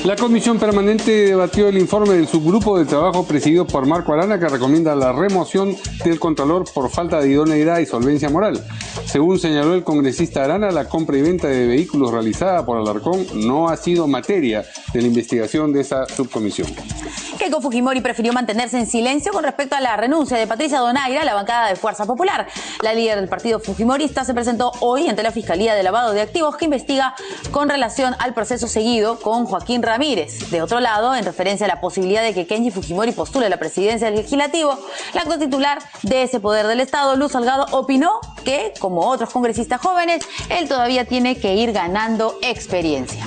La comisión permanente debatió el informe del subgrupo de trabajo presidido por Marco Arana, que recomienda la remoción del contralor por falta de idoneidad y solvencia moral. Según señaló el congresista Arana, la compra y venta de vehículos realizada por Alarcón no ha sido materia de la investigación de esa subcomisión. Keiko Fujimori prefirió mantenerse en silencio con respecto a la renuncia de Patricia Donaire a la bancada de Fuerza Popular. La líder del partido fujimorista se presentó hoy ante la Fiscalía de Lavado de Activos, que investiga con relación al proceso seguido con Joaquín Ramírez. De otro lado, en referencia a la posibilidad de que Kenji Fujimori postule la presidencia del Legislativo, la actual titular de ese poder del Estado, Luz Salgado, opinó que, como otros congresistas jóvenes, él todavía tiene que ir ganando experiencia.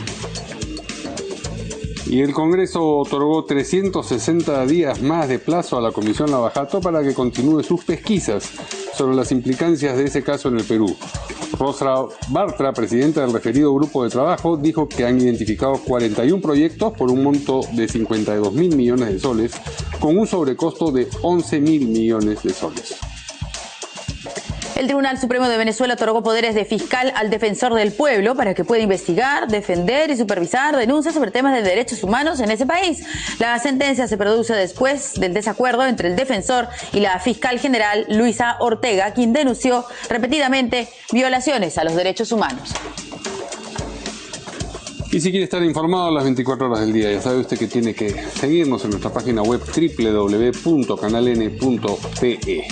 Y el Congreso otorgó 360 días más de plazo a la Comisión Lavajato para que continúe sus pesquisas sobre las implicancias de ese caso en el Perú. Rosa Bartra, presidenta del referido grupo de trabajo, dijo que han identificado 41 proyectos por un monto de 52.000 millones de soles, con un sobrecosto de 11.000 millones de soles. El Tribunal Supremo de Venezuela otorgó poderes de fiscal al defensor del pueblo para que pueda investigar, defender y supervisar denuncias sobre temas de derechos humanos en ese país. La sentencia se produce después del desacuerdo entre el defensor y la fiscal general Luisa Ortega, quien denunció repetidamente violaciones a los derechos humanos. Y si quiere estar informado las 24 horas del día, ya sabe usted que tiene que seguirnos en nuestra página web www.canaln.pe.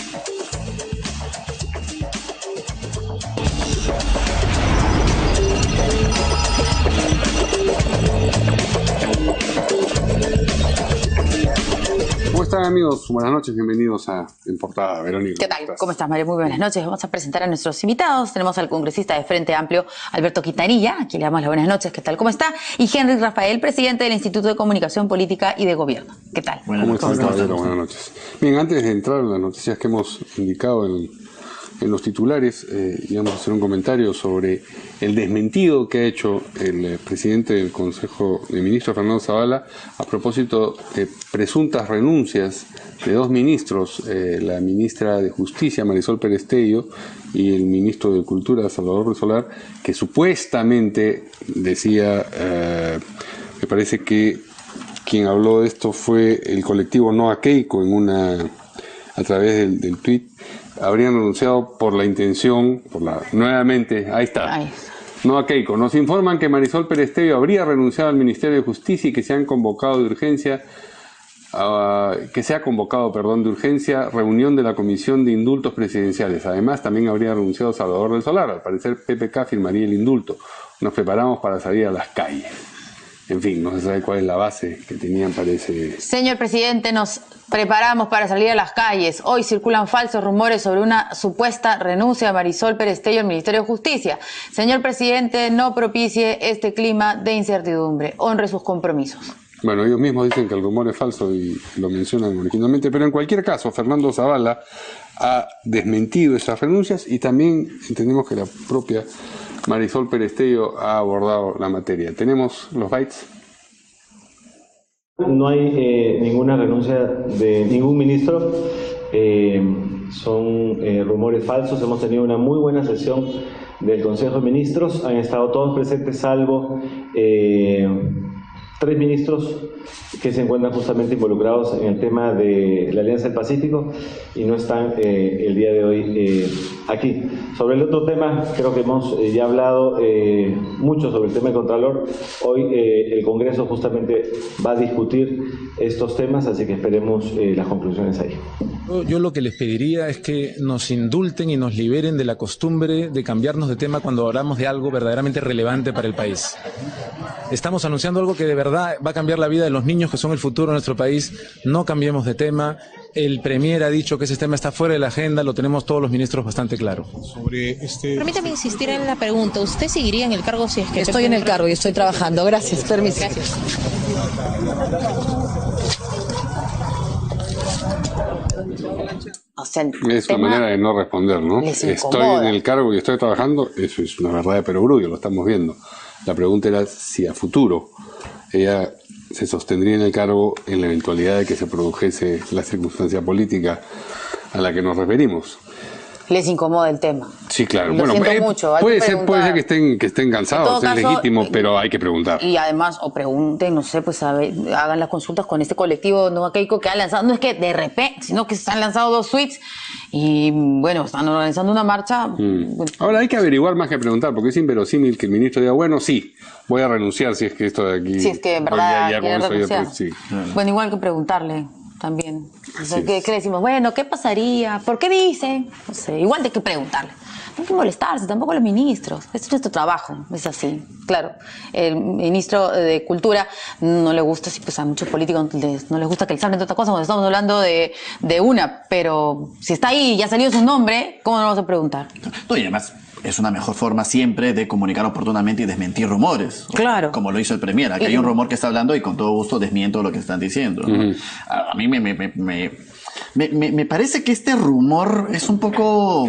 ¿Cómo están, amigos? Buenas noches, bienvenidos a En Portada. Verónica. ¿Qué tal? ¿Cómo estás, María? Muy buenas noches. Vamos a presentar a nuestros invitados. Tenemos al congresista de Frente Amplio, Alberto Quintanilla. Aquí le damos las buenas noches. ¿Qué tal? ¿Cómo está? Y Henry Rafael, presidente del Instituto de Comunicación Política y de Gobierno. ¿Qué tal? ¿Cómo están, caballero? Buenas noches. Bien, antes de entrar en las noticias que hemos indicado en los titulares, íbamos a hacer un comentario sobre el desmentido que ha hecho el presidente del Consejo de Ministros, Fernando Zavala, a propósito de presuntas renuncias de dos ministros, la ministra de Justicia, Marisol Perestello, y el ministro de Cultura, Salvador Resolar, que supuestamente decía, me parece que quien habló de esto fue el colectivo Noa Keiko a través del tuit, habrían renunciado por la intención, nuevamente, ahí está. Noa Keiko. Nos informan que Marisol Perestello habría renunciado al Ministerio de Justicia y que se ha convocado de urgencia reunión de la Comisión de Indultos Presidenciales. Además, también habría renunciado Salvador del Solar. Al parecer, PPK firmaría el indulto. Nos preparamos para salir a las calles. En fin, no se sabe cuál es la base que tenían para ese... Señor presidente, nos preparamos para salir a las calles. Hoy circulan falsos rumores sobre una supuesta renuncia de Marisol Perestello al Ministerio de Justicia. Señor presidente, no propicie este clima de incertidumbre. Honre sus compromisos. Bueno, ellos mismos dicen que el rumor es falso y lo mencionan originalmente, pero en cualquier caso, Fernando Zavala ha desmentido esas renuncias y también entendemos que la propia Marisol Perestello ha abordado la materia. ¿Tenemos los bytes? No hay ninguna renuncia de ningún ministro. Son rumores falsos. Hemos tenido una muy buena sesión del Consejo de Ministros. Han estado todos presentes, salvo 3 ministros que se encuentran justamente involucrados en el tema de la Alianza del Pacífico y no están el día de hoy aquí. Sobre el otro tema, creo que hemos ya hablado mucho sobre el tema del Contralor. Hoy el Congreso justamente va a discutir estos temas, así que esperemos las conclusiones ahí. Yo lo que les pediría es que nos indulten y nos liberen de la costumbre de cambiarnos de tema cuando hablamos de algo verdaderamente relevante para el país. Estamos anunciando algo que de verdad va a cambiar la vida de los niños que son el futuro de nuestro país. No cambiemos de tema. El Premier ha dicho que ese tema está fuera de la agenda, lo tenemos todos los ministros bastante claro. Permítame insistir en la pregunta. ¿Usted seguiría en el cargo si es que... Estoy en el cargo y estoy trabajando. Gracias, permiso. Gracias. O sea, es una manera de no responder, ¿no? Estoy en el cargo y estoy trabajando, eso es una verdad de perogrullo, lo estamos viendo. La pregunta era si a futuro ella se sostendría en el cargo en la eventualidad de que se produjese la circunstancia política a la que nos referimos. les incomoda el tema. Sí, claro. Lo siento mucho. Hay puede que ser que estén cansados, es caso, legítimo, pero hay que preguntar. Y además, o pregunten, no sé, pues hagan las consultas con este colectivo No a Keiko que ha lanzado, no es que de repente, sino que se han lanzado 2 tweets y bueno, están organizando una marcha. Ahora hay que averiguar más que preguntar, porque es inverosímil que el ministro diga, bueno, sí, voy a renunciar si es que esto de aquí... Si es que en verdad ya quiere con eso renunciar. sí. Bueno, igual que preguntarle también. O sea, Así es. ¿qué decimos? Bueno, ¿qué pasaría? ¿Por qué dicen? No sé, igual hay que preguntarle. No hay que molestarse, tampoco los ministros. Este es nuestro trabajo, es así. Claro, el ministro de Cultura no le gusta, sí, pues a muchos políticos no les gusta que les hablen de otra cosa cuando estamos hablando de una, pero si está ahí y ya salió su nombre, ¿cómo no vamos a preguntar? No, y además es una mejor forma siempre de comunicar oportunamente y desmentir rumores. Claro. Como lo hizo el Premier. Aquí hay un rumor que está hablando y con todo gusto desmiento lo que están diciendo, ¿no? A mí me parece que este rumor es un poco...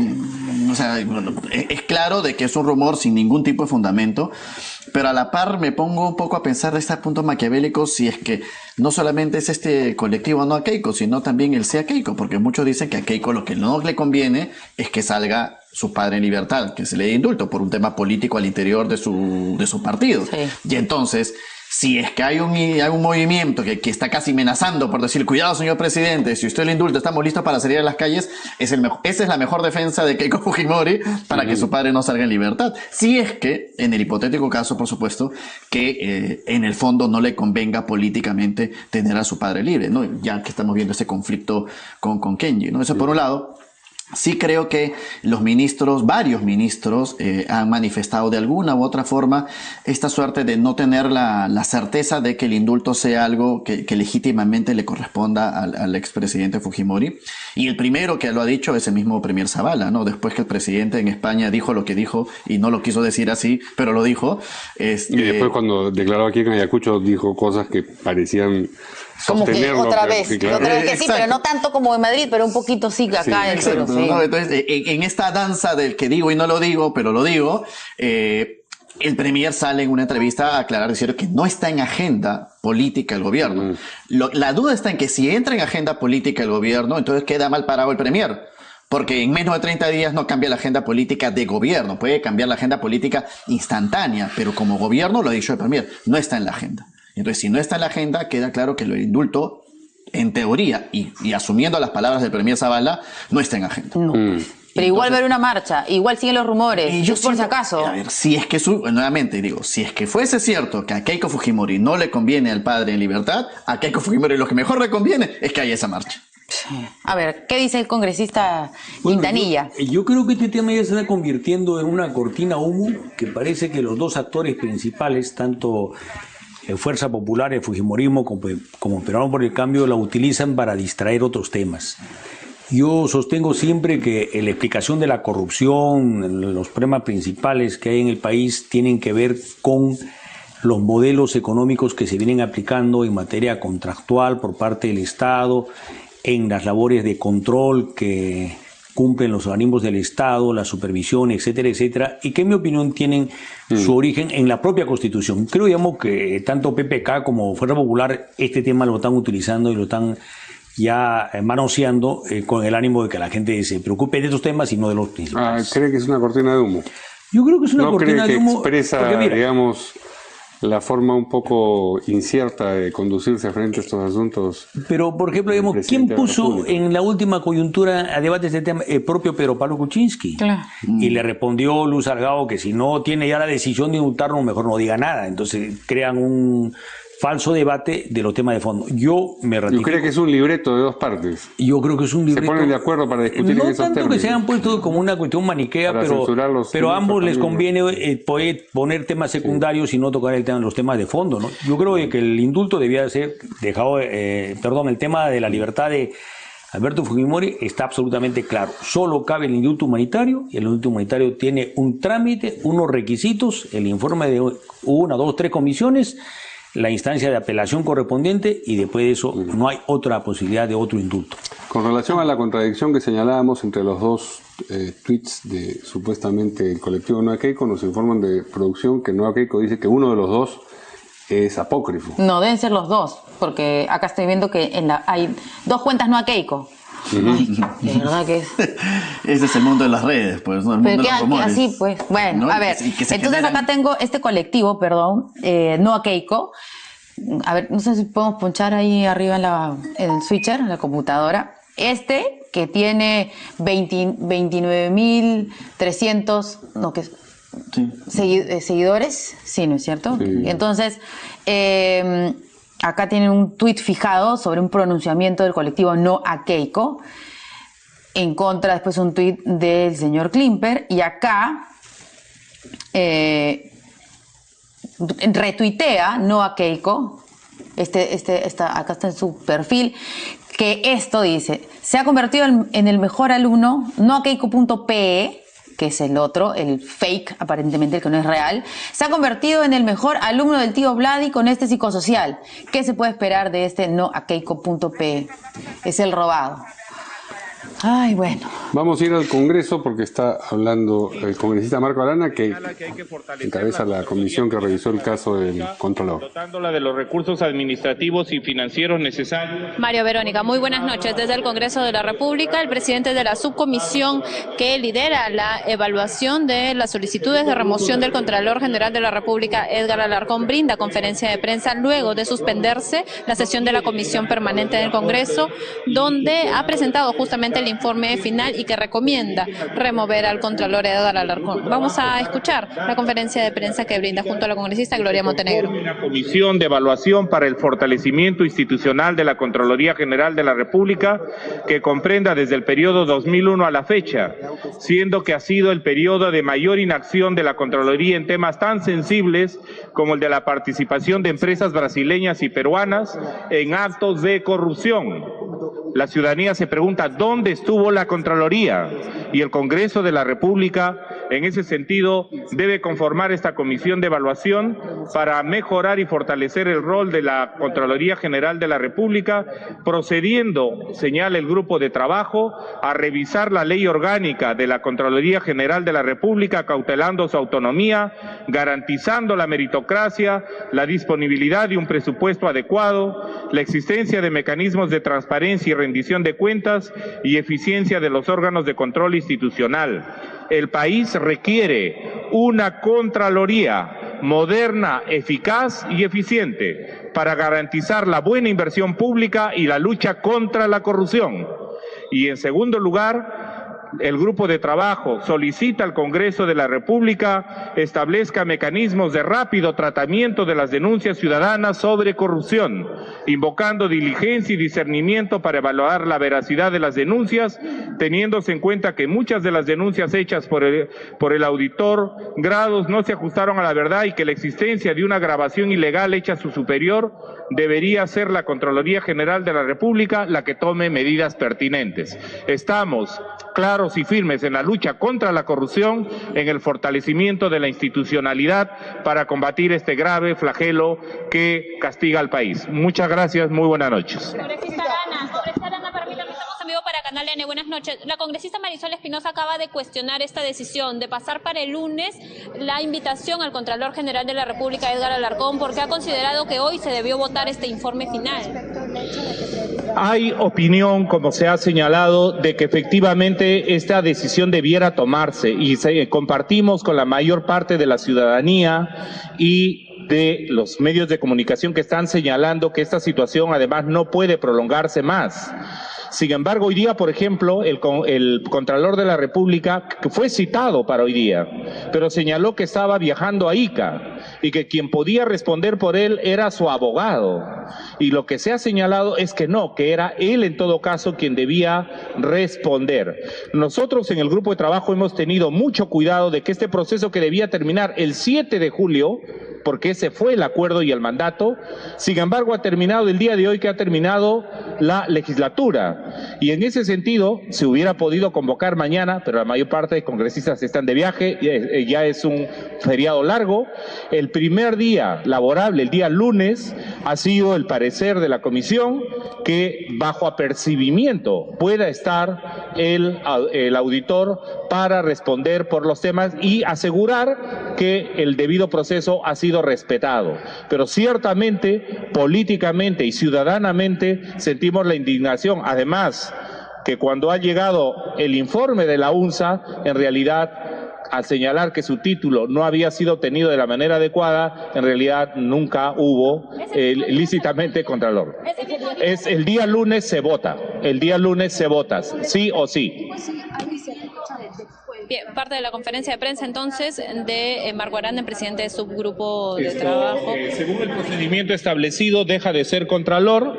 O sea, es claro de que es un rumor sin ningún tipo de fundamento, pero a la par me pongo un poco a pensar de este punto maquiavélico si es que no solamente es este colectivo No a Keiko, sino también el Sí a Keiko, porque muchos dicen que a Keiko lo que no le conviene es que salga su padre en libertad, que se le dé indulto por un tema político al interior de su partido. Sí. Y entonces, si es que hay un movimiento que está casi amenazando por decir, cuidado señor presidente, si usted le indulta, estamos listos para salir a las calles, esa es la mejor defensa de Keiko Fujimori para que su padre no salga en libertad. Si es que, en el hipotético caso, por supuesto, que en el fondo no le convenga políticamente tener a su padre libre, ¿no? Ya que estamos viendo ese conflicto con Kenji, ¿no? Eso por un lado. Sí creo que varios ministros, han manifestado de alguna u otra forma esta suerte de no tener la certeza de que el indulto sea algo que legítimamente le corresponda al expresidente Fujimori. Y el primero que lo ha dicho es el mismo Premier Zavala, ¿no? Después que el presidente en España dijo lo que dijo y no lo quiso decir así, pero lo dijo. Y después cuando declaró aquí en Ayacucho dijo cosas que parecían... Como que otra vez, sí, claro. otra vez que sí, pero no tanto como en Madrid, pero un poquito sí acá en el Perú. Sí. ¿No? Entonces, en esta danza del que digo y no lo digo, pero lo digo, el Premier sale en una entrevista a aclarar diciendo que no está en agenda política el gobierno. La duda está en que si entra en agenda política el gobierno, entonces queda mal parado el Premier. Porque en menos de 30 días no cambia la agenda política de gobierno, puede cambiar la agenda política instantánea, pero como gobierno, lo ha dicho el Premier, no está en la agenda. Entonces, si no está en la agenda, queda claro que el indulto, en teoría, y asumiendo las palabras del Premier Zavala, no está en agenda. No. Pero igual ver una marcha, igual siguen los rumores, y yo por si acaso. A ver, si es que nuevamente digo, si es que fuese cierto que a Keiko Fujimori no le conviene al padre en libertad, a Keiko Fujimori lo que mejor le conviene es que haya esa marcha. A ver, ¿qué dice el congresista Quintanilla? Yo creo que este tema ya se está convirtiendo en una cortina humo que parece que los dos actores principales, tanto Fuerza Popular, el Fujimorismo como Peruano por el Cambio, la utilizan para distraer otros temas. Yo sostengo siempre que la explicación de la corrupción, los problemas principales que hay en el país tienen que ver con los modelos económicos que se vienen aplicando en materia contractual por parte del Estado, en las labores de control que cumplen los organismos del Estado, la supervisión, etcétera, etcétera, y que en mi opinión tienen su origen en la propia Constitución. Creo, digamos, que tanto PPK como Fuerza Popular este tema lo están utilizando y lo están ya manoseando con el ánimo de que la gente se preocupe de estos temas y no de los principales. ¿Cree que es una cortina de humo? Yo creo que es una cortina de humo. ¿No cree que expresa, porque, mira, digamos, la forma un poco incierta de conducirse frente a estos asuntos? Pero, por ejemplo, digamos, ¿quién puso en la última coyuntura a debate este tema? El propio Pedro Pablo Kuczynski. Claro. Y le respondió Luz Salgado que si no tiene ya la decisión de indultarlo, mejor no diga nada. Entonces crean un falso debate de los temas de fondo. Yo me ratifico. ¿Yo creo que es un libreto de dos partes? Yo creo que es un libreto. ¿Se ponen de acuerdo para discutir en esos términos? No tanto que se hayan puesto como una cuestión maniquea, pero a ambos les conviene poner temas secundarios y no tocar los temas de fondo, ¿no? Yo creo que el indulto debía ser dejado, el tema de la libertad de Alberto Fujimori está absolutamente claro. Solo cabe el indulto humanitario y el indulto humanitario tiene un trámite, unos requisitos, el informe de 1, 2, 3 comisiones, la instancia de apelación correspondiente y después de eso no hay otra posibilidad de otro indulto. Con relación a la contradicción que señalábamos entre los dos tweets de supuestamente el colectivo No a Keiko, nos informan de producción que No a Keiko dice que uno de los dos es apócrifo. No, deben ser los dos, porque acá estoy viendo que hay dos cuentas No a Keiko. Ay, de verdad que es. Ese es el mundo de las redes, pues, ¿no? El mundo de los rumores. Así, pues. Bueno, ¿no? a ver. Entonces acá tengo este colectivo, perdón, no a Keiko. A ver, no sé si podemos ponchar ahí arriba en el switcher, en la computadora. Este, que tiene 29.300, no, que sí. Seguidores, sí, ¿no es cierto? Sí. Entonces, acá tienen un tuit fijado sobre un pronunciamiento del colectivo No a Keiko, en contra después un tuit del señor Klimper, y acá retuitea No a Keiko, acá está en su perfil, que esto dice: se ha convertido en el mejor alumno, noakeiko.pe, que es el otro, el fake, aparentemente, el que no es real, se ha convertido en el mejor alumno del tío Vladi con este psicosocial. ¿Qué se puede esperar de este noakeiko.pe? Es el robado. Ay, bueno. Vamos a ir al Congreso porque está hablando el congresista Marco Arana, que encabeza la comisión que revisó el caso del Contralor. Dotándola de los recursos administrativos y financieros necesarios. Mario Verónica, muy buenas noches. Desde el Congreso de la República, el presidente de la subcomisión que lidera la evaluación de las solicitudes de remoción del Contralor General de la República, Edgar Alarcón, brinda conferencia de prensa luego de suspenderse la sesión de la Comisión Permanente del Congreso, donde ha presentado justamente el informe final y que recomienda remover al Contralor Edgar Alarcón. Vamos a escuchar la conferencia de prensa que brinda junto a la congresista Gloria Montenegro. Una comisión de evaluación para el fortalecimiento institucional de la Contraloría General de la República que comprenda desde el periodo 2001 a la fecha, siendo que ha sido el periodo de mayor inacción de la Contraloría en temas tan sensibles como el de la participación de empresas brasileñas y peruanas en actos de corrupción. La ciudadanía se pregunta ¿dónde estuvo la Contraloría? Y el Congreso de la República, en ese sentido, debe conformar esta comisión de evaluación para mejorar y fortalecer el rol de la Contraloría General de la República, procediendo, señala el grupo de trabajo, a revisar la ley orgánica de la Contraloría General de la República, cautelando su autonomía, garantizando la meritocracia, la disponibilidad de un presupuesto adecuado, la existencia de mecanismos de transparencia y rendición de cuentas y eficiencia de los órganos de control institucional. El país requiere una Contraloría moderna, eficaz y eficiente para garantizar la buena inversión pública y la lucha contra la corrupción. Y en segundo lugar, el grupo de trabajo solicita al Congreso de la República establezca mecanismos de rápido tratamiento de las denuncias ciudadanas sobre corrupción, invocando diligencia y discernimiento para evaluar la veracidad de las denuncias, teniéndose en cuenta que muchas de las denuncias hechas por el auditor Grados no se ajustaron a la verdad y que la existencia de una grabación ilegal hecha a su superior debería ser la Contraloría General de la República la que tome medidas pertinentes. Estamos claros y firmes en la lucha contra la corrupción, en el fortalecimiento de la institucionalidad para combatir este grave flagelo que castiga al país. Muchas gracias, muy buenas noches. Congresista Arana, permítame, estamos en vivo para Canal N. Buenas noches. La congresista Marisol Espinosa acaba de cuestionar esta decisión de pasar para el lunes la invitación al Contralor General de la República, Edgar Alarcón, porque ha considerado que hoy se debió votar este informe final. Hay opinión, como se ha señalado, de que efectivamente esta decisión debiera tomarse y compartimos con la mayor parte de la ciudadanía y de los medios de comunicación que están señalando que esta situación además no puede prolongarse más. Sin embargo, hoy día, por ejemplo, el Contralor de la República, que fue citado para hoy día, pero señaló que estaba viajando a Ica y que quien podía responder por él era su abogado. Y lo que se ha señalado es que no, que era él en todo caso quien debía responder. Nosotros en el grupo de trabajo hemos tenido mucho cuidado de que este proceso que debía terminar el 7 de julio, porque ese fue el acuerdo y el mandato, sin embargo ha terminado el día de hoy que ha terminado la legislatura. Y en ese sentido se hubiera podido convocar mañana, pero la mayor parte de congresistas están de viaje, ya es un feriado largo. El primer día laborable, el día lunes, ha sido el parecer de la comisión que bajo apercibimiento pueda estar el auditor para responder por los temas y asegurar que el debido proceso ha sido respetado. Pero ciertamente, políticamente y ciudadanamente sentimos la indignación. Además, que cuando ha llegado el informe de la UNSA, en realidad, al señalar que su título no había sido obtenido de la manera adecuada, en realidad nunca hubo lícitamente contralor. Es el día lunes se vota, sí o sí. Bien, parte de la conferencia de prensa entonces de Marco Arana, presidente del subgrupo de trabajo. Según el procedimiento establecido, deja de ser contralor,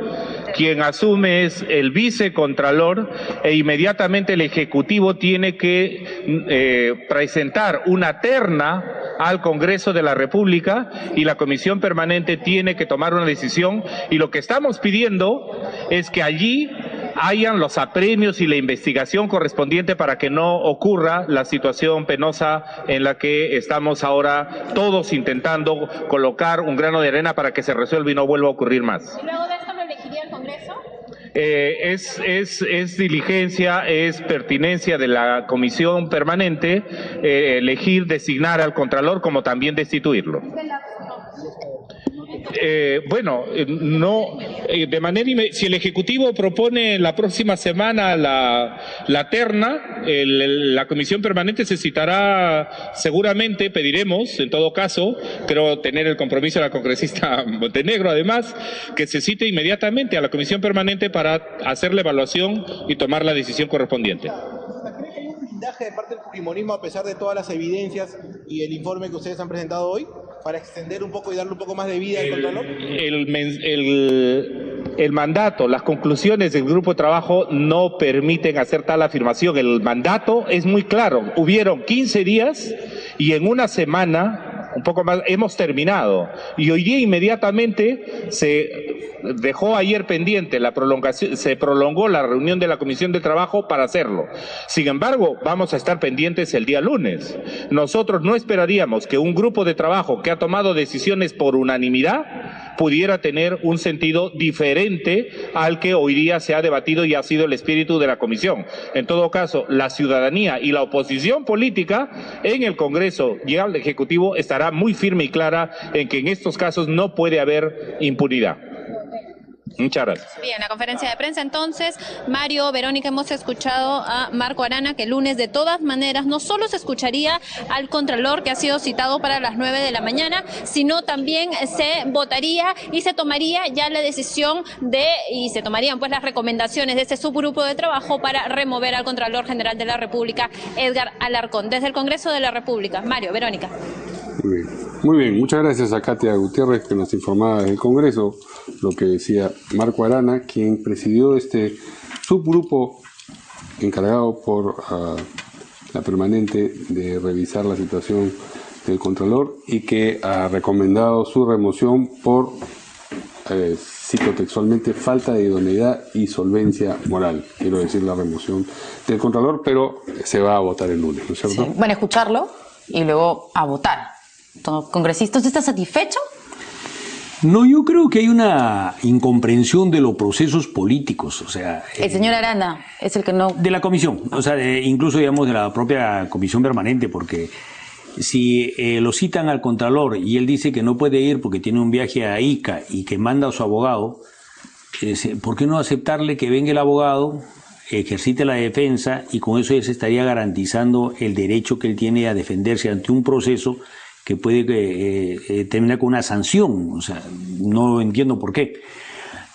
quien asume es el vicecontralor e inmediatamente el Ejecutivo tiene que presentar una terna al Congreso de la República y la Comisión Permanente tiene que tomar una decisión, y lo que estamos pidiendo es que allí hayan los apremios y la investigación correspondiente para que no ocurra la situación penosa en la que estamos ahora todos intentando colocar un grano de arena para que se resuelva y no vuelva a ocurrir más. ¿Y luego de esto lo elegiría el Congreso? Es diligencia, es pertinencia de la Comisión Permanente elegir, designar al Contralor como también destituirlo. De manera si el Ejecutivo propone la próxima semana la terna, la Comisión Permanente se citará seguramente, pediremos, en todo caso, creo tener el compromiso de la congresista Montenegro, además, que se cite inmediatamente a la Comisión Permanente para hacer la evaluación y tomar la decisión correspondiente. ¿Cree que hay un blindaje de parte del fujimorismo a pesar de todas las evidencias y el informe que ustedes han presentado hoy, para extender un poco y darle un poco más de vida al Contralor? El mandato, las conclusiones del grupo de trabajo no permiten hacer tal afirmación. El mandato es muy claro. Hubieron 15 días y en una semana, un poco más, hemos terminado. Y hoy día inmediatamente se dejó ayer pendiente la prolongación, se prolongó la reunión de la Comisión de Trabajo para hacerlo. Sin embargo, vamos a estar pendientes el día lunes. Nosotros no esperaríamos que un grupo de trabajo que ha tomado decisiones por unanimidad pudiera tener un sentido diferente al que hoy día se ha debatido y ha sido el espíritu de la Comisión. En todo caso, la ciudadanía y la oposición política en el Congreso y al Ejecutivo estará muy firme y clara en que en estos casos no puede haber impunidad. Muchas gracias. Bien, la conferencia de prensa entonces, Mario, Verónica, hemos escuchado a Marco Arana que el lunes de todas maneras no solo se escucharía al Contralor que ha sido citado para las 9 de la mañana, sino también se votaría y se tomaría ya la decisión y se tomarían pues las recomendaciones de este subgrupo de trabajo para remover al Contralor General de la República, Edgar Alarcón. Desde el Congreso de la República, Mario, Verónica. Muy bien, muchas gracias a Katia Gutiérrez que nos informaba desde el Congreso lo que decía Marco Arana, quien presidió este subgrupo encargado por la Permanente de revisar la situación del Contralor y que ha recomendado su remoción por, cito textualmente, falta de idoneidad y solvencia moral. Quiero decir la remoción del Contralor, pero se va a votar el lunes, ¿no es cierto? Sí. Bueno, escucharlo y luego a votar. Congresista, ¿usted está satisfecho? No, yo creo que hay una incomprensión de los procesos políticos, o sea... El señor Arana es el que no... De la comisión, o sea, incluso digamos de la propia comisión permanente, porque si lo citan al Contralor y él dice que no puede ir porque tiene un viaje a Ica y que manda a su abogado, ¿por qué no aceptarle que venga el abogado, ejercite la defensa y con eso ya se estaría garantizando el derecho que él tiene a defenderse ante un proceso que puede terminar con una sanción? O sea, no entiendo por qué.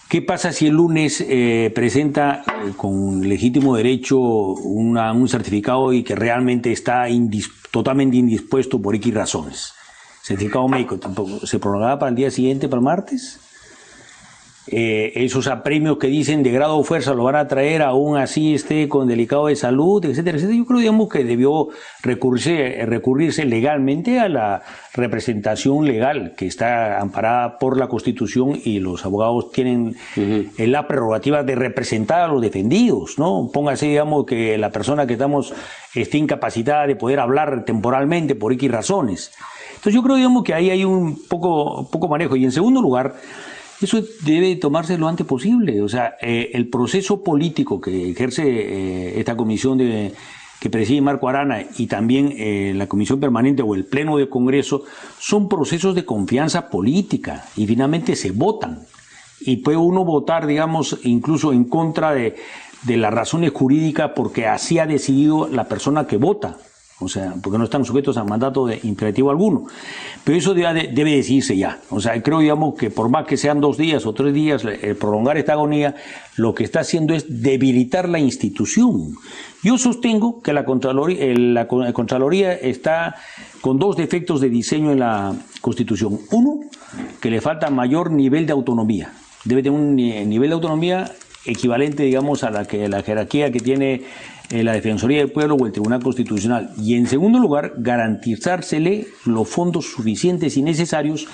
¿Qué pasa si el lunes presenta con legítimo derecho un certificado y que realmente está totalmente indispuesto por X razones? Certificado médico, tampoco se prolongará para el día siguiente, para el martes. Esos apremios que dicen de grado o fuerza lo van a traer aún así esté con delicado de salud, etcétera, etcétera. Yo creo, digamos, que debió recurrirse legalmente a la representación legal que está amparada por la Constitución y los abogados tienen la prerrogativa de representar a los defendidos, ¿no? Póngase, digamos, que la persona que esté incapacitada de poder hablar temporalmente por X razones. Entonces yo creo, digamos, que ahí hay un poco manejo. Y en segundo lugar, eso debe tomarse lo antes posible. O sea, el proceso político que ejerce esta comisión que preside Marco Arana y también la comisión permanente o el pleno del Congreso son procesos de confianza política y finalmente se votan. Y puede uno votar, digamos, incluso en contra de de las razones jurídicas porque así ha decidido la persona que vota. O sea, porque no están sujetos a mandato imperativo alguno. Pero eso debe decidirse ya. O sea, creo, digamos, que por más que sean 2 días o 3 días, el prolongar esta agonía, lo que está haciendo es debilitar la institución. Yo sostengo que la Contraloría está con 2 defectos de diseño en la Constitución. Uno, que le falta mayor nivel de autonomía. Debe tener un nivel de autonomía equivalente, digamos, a la jerarquía que tiene la Defensoría del Pueblo o el Tribunal Constitucional. Y en segundo lugar, garantizársele los fondos suficientes y necesarios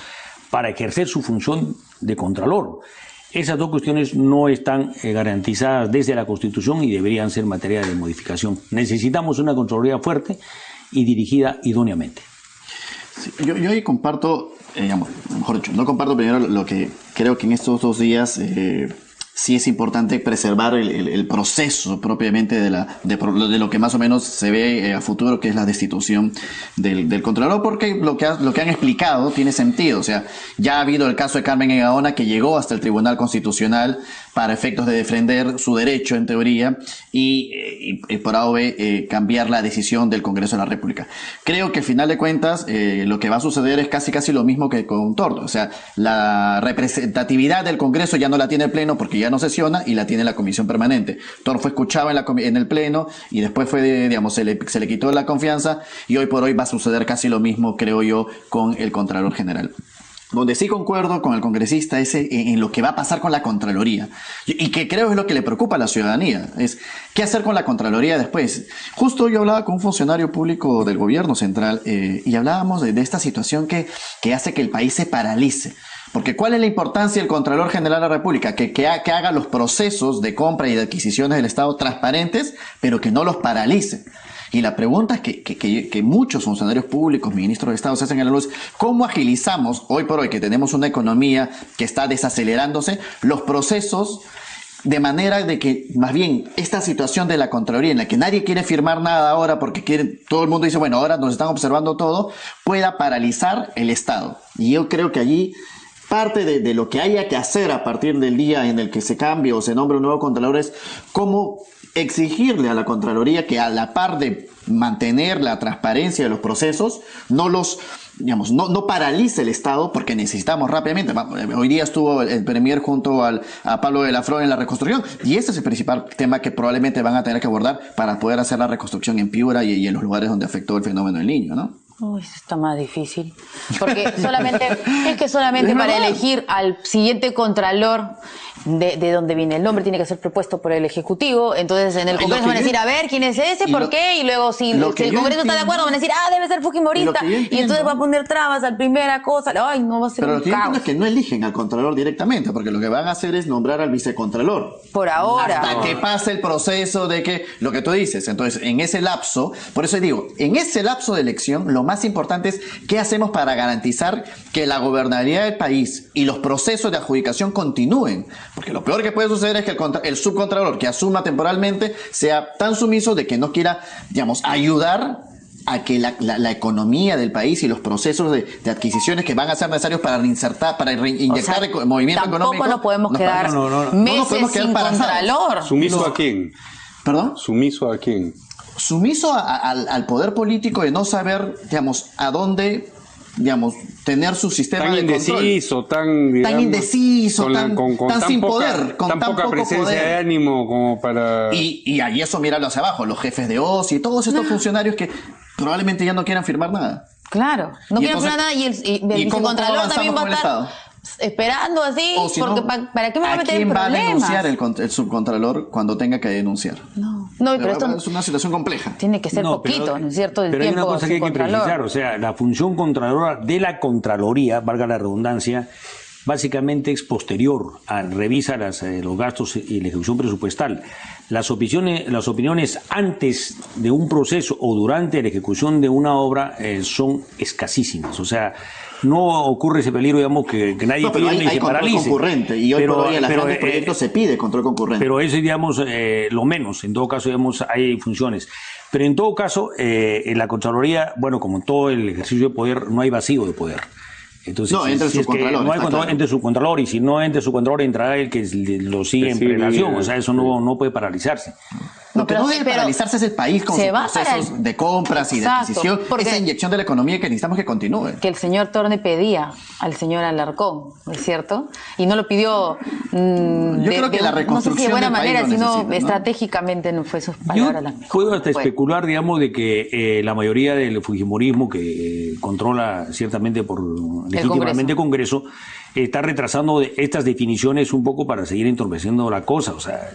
para ejercer su función de Contralor. Esas 2 cuestiones no están garantizadas desde la Constitución y deberían ser materia de modificación. Necesitamos una Contraloría fuerte y dirigida idóneamente. Sí, yo ahí comparto, mejor dicho, no comparto primero lo que creo que en estos 2 días sí es importante preservar el proceso propiamente de lo que más o menos se ve a futuro, que es la destitución del Contralor, porque lo que han explicado tiene sentido. O sea, ya ha habido el caso de Carmen Gaona, que llegó hasta el Tribunal Constitucional para efectos de defender su derecho, en teoría, y por AOB cambiar la decisión del Congreso de la República. Creo que al final de cuentas lo que va a suceder es casi lo mismo que con Tort. O sea, la representatividad del Congreso ya no la tiene el Pleno porque ya no sesiona y la tiene la Comisión Permanente. Tort fue escuchado en el Pleno y después se le quitó la confianza, y hoy por hoy va a suceder casi lo mismo, creo yo, con el Contralor General. Donde sí concuerdo con el congresista es en lo que va a pasar con la Contraloría, y que creo es lo que le preocupa a la ciudadanía, es qué hacer con la Contraloría después. Justo yo hablaba con un funcionario público del gobierno central y hablábamos de esta situación que hace que el país se paralice. Porque ¿cuál es la importancia del Contralor General de la República? Que haga los procesos de compra y de adquisiciones del Estado transparentes, pero que no los paralice. Y la pregunta es que muchos funcionarios públicos, ministros de Estado, se hacen en la luz: ¿cómo agilizamos hoy por hoy, que tenemos una economía que está desacelerándose, los procesos de manera de que más bien esta situación de la Contraloría, en la que nadie quiere firmar nada ahora porque todo el mundo dice, bueno, ahora nos están observando todo, pueda paralizar el Estado? Y yo creo que allí parte de lo que haya que hacer a partir del día en el que se cambie o se nombre un nuevo Contralor es cómo exigirle a la Contraloría que, a la par de mantener la transparencia de los procesos, no paralice el Estado, porque necesitamos rápidamente. Hoy día estuvo el Premier junto a Pablo de la Flor en la reconstrucción, y ese es el principal tema que probablemente van a tener que abordar para poder hacer la reconstrucción en Piura y en los lugares donde afectó el fenómeno del Niño, ¿no? Uy, eso está más difícil. Porque solamente para elegir al siguiente Contralor, de dónde viene el nombre, tiene que ser propuesto por el Ejecutivo. Entonces en el Congreso van a decir, a ver, ¿quién es ese? ¿Por qué? Y luego si el Congreso está de acuerdo, van a decir, debe ser fujimorista. Y entonces va a poner trabas a la primera cosa. Ay, no, va a ser un caos. Pero lo que yo entiendo es que no eligen al Contralor directamente, porque lo que van a hacer es nombrar al Vicecontralor. Por ahora. Hasta que pase el proceso de que, lo que tú dices. Entonces, en ese lapso, por eso digo, en ese lapso de elección, lo más importante es qué hacemos para garantizar que la gobernabilidad del país y los procesos de adjudicación continúen. Porque lo peor que puede suceder es que el subcontralor que asuma temporalmente sea tan sumiso de que no quiera, ayudar a que la economía del país y los procesos de adquisiciones que van a ser necesarios para reinyectar movimiento económico. Tampoco no podemos quedar meses sin Contralor. ¿Sumiso a quién? ¿Perdón? ¿Sumiso a quién? Sumiso al poder político de no saber, a dónde, tener su sistema de control. Tan indeciso, tan sin poder, con tan poca presencia poder. De ánimo como para... Y eso míralo hacia abajo, los jefes de OSI y todos estos funcionarios que probablemente ya no quieran firmar nada. Claro, no quieren firmar nada, y el Vicecontralor también va a estar esperando así, porque ¿para qué me va a meter en problemas? ¿A quién va a denunciar el subcontralor cuando tenga que denunciar? No, pero esto es una situación compleja. Tiene que ser poquito, ¿no es cierto? Pero hay una cosa que hay que precisar, o sea, la función controladora de la Contraloría, valga la redundancia, básicamente es posterior, revisa los gastos y la ejecución presupuestal. Las opiniones antes de un proceso o durante la ejecución de una obra son escasísimas, o sea, no ocurre ese peligro, que nadie firme y se paralice. Control concurrente, y hoy por hoy en los grandes proyectos se pide control concurrente. Pero eso, lo menos. En todo caso, hay funciones. Pero en todo caso, en la Contraloría, como en todo el ejercicio de poder, no hay vacío de poder. Entonces, No, entre si es que subcontralor, no hay está control claro. entre subcontralor, y si no entre subcontralor entrará el que lo sigue en prelación. O sea, eso no puede paralizarse. Lo que pero no sí, debe pero paralizarse es el país con se sus va para procesos de compras y de Exacto, adquisición. porque- Esa inyección de la economía que necesitamos que continúe. Que el señor Torne pedía al señor Alarcón, ¿no es cierto? Y no lo pidió creo que la no sé si de reconstrucción buena del país manera, lo sino necesita, ¿no? estratégicamente no fue sus Yo palabras las mejores. puedo hasta Bueno. especular, digamos, de que la mayoría del fujimorismo que controla ciertamente legítimamente el Congreso está retrasando estas definiciones un poco para seguir entorpeciendo la cosa. O sea,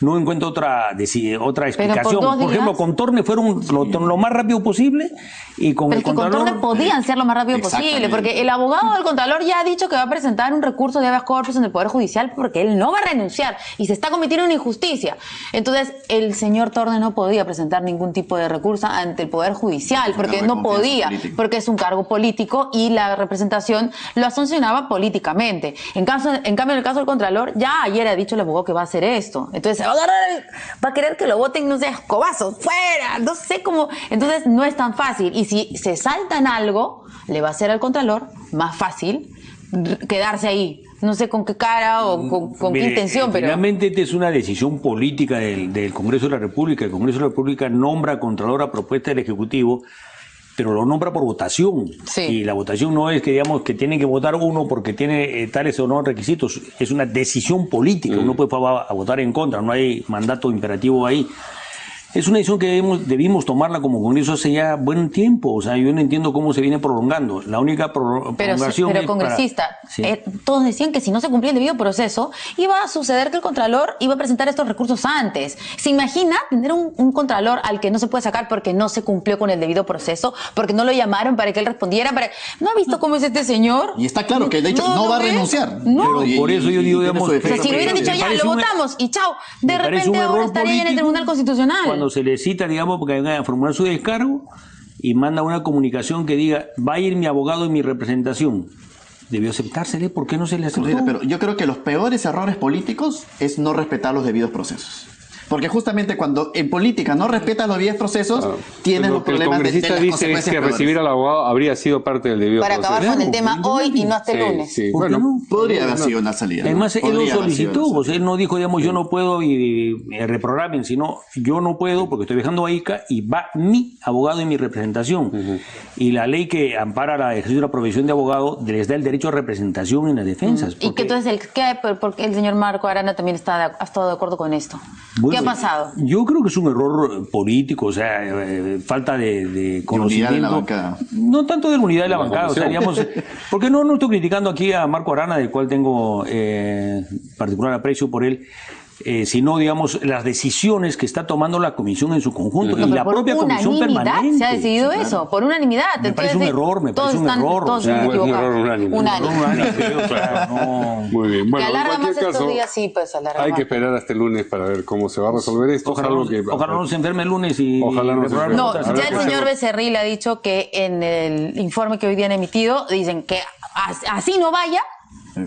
no encuentro otra explicación. dos Por ejemplo, días. con Torne fueron lo más rápido posible, y con Pero el es que con Contralor Torne podían ser lo más rápido posible, Exactamente. porque el abogado del Contralor ya ha dicho que va a presentar un recurso de habeas corpus en el Poder Judicial porque él no va a renunciar y se está cometiendo una injusticia. Entonces, el señor Torne no podía presentar ningún tipo de recurso ante el Poder Judicial porque cargo de no confianza podía, político. porque es un cargo político y la representación lo sancionaba políticamente. En cambio, en el caso del Contralor, ya ayer ha dicho el abogado que va a hacer esto. Entonces, se va a agarrar, va a querer que lo voten, no sé, escobazos, fuera, no sé cómo. Entonces, no es tan fácil. Y si se saltan algo, le va a ser al Contralor más fácil quedarse ahí. No sé con qué cara o con qué Mire, intención, pero... Finalmente, esta es una decisión política del Congreso de la República. El Congreso de la República nombra Contralor a propuesta del Ejecutivo, pero lo nombra por votación. Sí. Y la votación no es que, digamos, que tienen que votar uno porque tiene tales o no requisitos. Es una decisión política. Uno puede a votar en contra, no hay mandato imperativo ahí. Es una decisión que debimos tomarla como Congreso hace ya buen tiempo. O sea, yo no entiendo cómo se viene prolongando. La única prolongación Pero es congresista, Sí. todos decían que si no se cumplía el debido proceso, iba a suceder que el Contralor iba a presentar estos recursos antes. ¿Se imagina tener un Contralor al que no se puede sacar porque no se cumplió con el debido proceso? Porque no lo llamaron para que él respondiera. ¿No ha visto cómo es este señor? Y está claro que de hecho no va a ve. renunciar. No. Pero Por eso yo digo, tiene digamos, su O sea, defecto. si le hubieran dicho me ya, parece lo un- votamos y chao, de Me parece repente un ahora error estaría ya en el político Tribunal Constitucional. Cuando se le cita, digamos, porque vengan a formular su descargo y manda una comunicación que diga, va a ir mi abogado en mi representación. Debió aceptársele, ¿por qué no se le aceptó? Pero yo creo que los peores errores políticos es no respetar los debidos procesos. Porque justamente cuando en política no respetas los debidos procesos, tienes Lo los que el problemas de congresista las dice es consecuencias que peores. recibir al abogado habría sido parte del debido Para proceso. acabar con el tema hoy y no hasta el Sí, lunes. sí, ¿Por qué bueno, no? Podría haber sido una salida. ¿no? Además, él lo Podría haber sido solicitó, una o sea, él no dijo, digamos, yo no puedo y reprogramen, sino yo no puedo porque estoy viajando a ICA y va mi abogado en mi representación. Y la ley que ampara la ejercicio de la profesión de abogado les da el derecho a representación en las defensas. Y que porque- entonces, ¿por qué el señor Marco Arana también ha estado de acuerdo con esto? ¿Qué Bueno, ha pasado? Yo creo que es un error político, o sea, falta de conocimiento. unidad de la bancada. No tanto de la unidad de la La bancada, o sea, digamos, comisión. porque no estoy criticando aquí a Marco Arana, del cual tengo particular aprecio por él, sino, digamos, las decisiones que está tomando la comisión en su conjunto y Pero la por propia comisión unanimidad permanente. se ha decidido Sí, claro. eso, por unanimidad. Me parece un error, todos están o sea, equivocados. un error unánime. Unánime. O sea, no- Muy bien. Bueno, Que en alarga más cualquier estos caso, días, sí, pues alarga hay más. que esperar hasta el lunes para ver cómo se va a resolver esto. Ojalá, salvo no, que, ojalá no se enferme el lunes y Ojalá no se reprobar enferme. No, otras. Habrá ya que el señor hacerlo. Becerril ha dicho que en el informe que hoy día han emitido, dicen que así no vaya,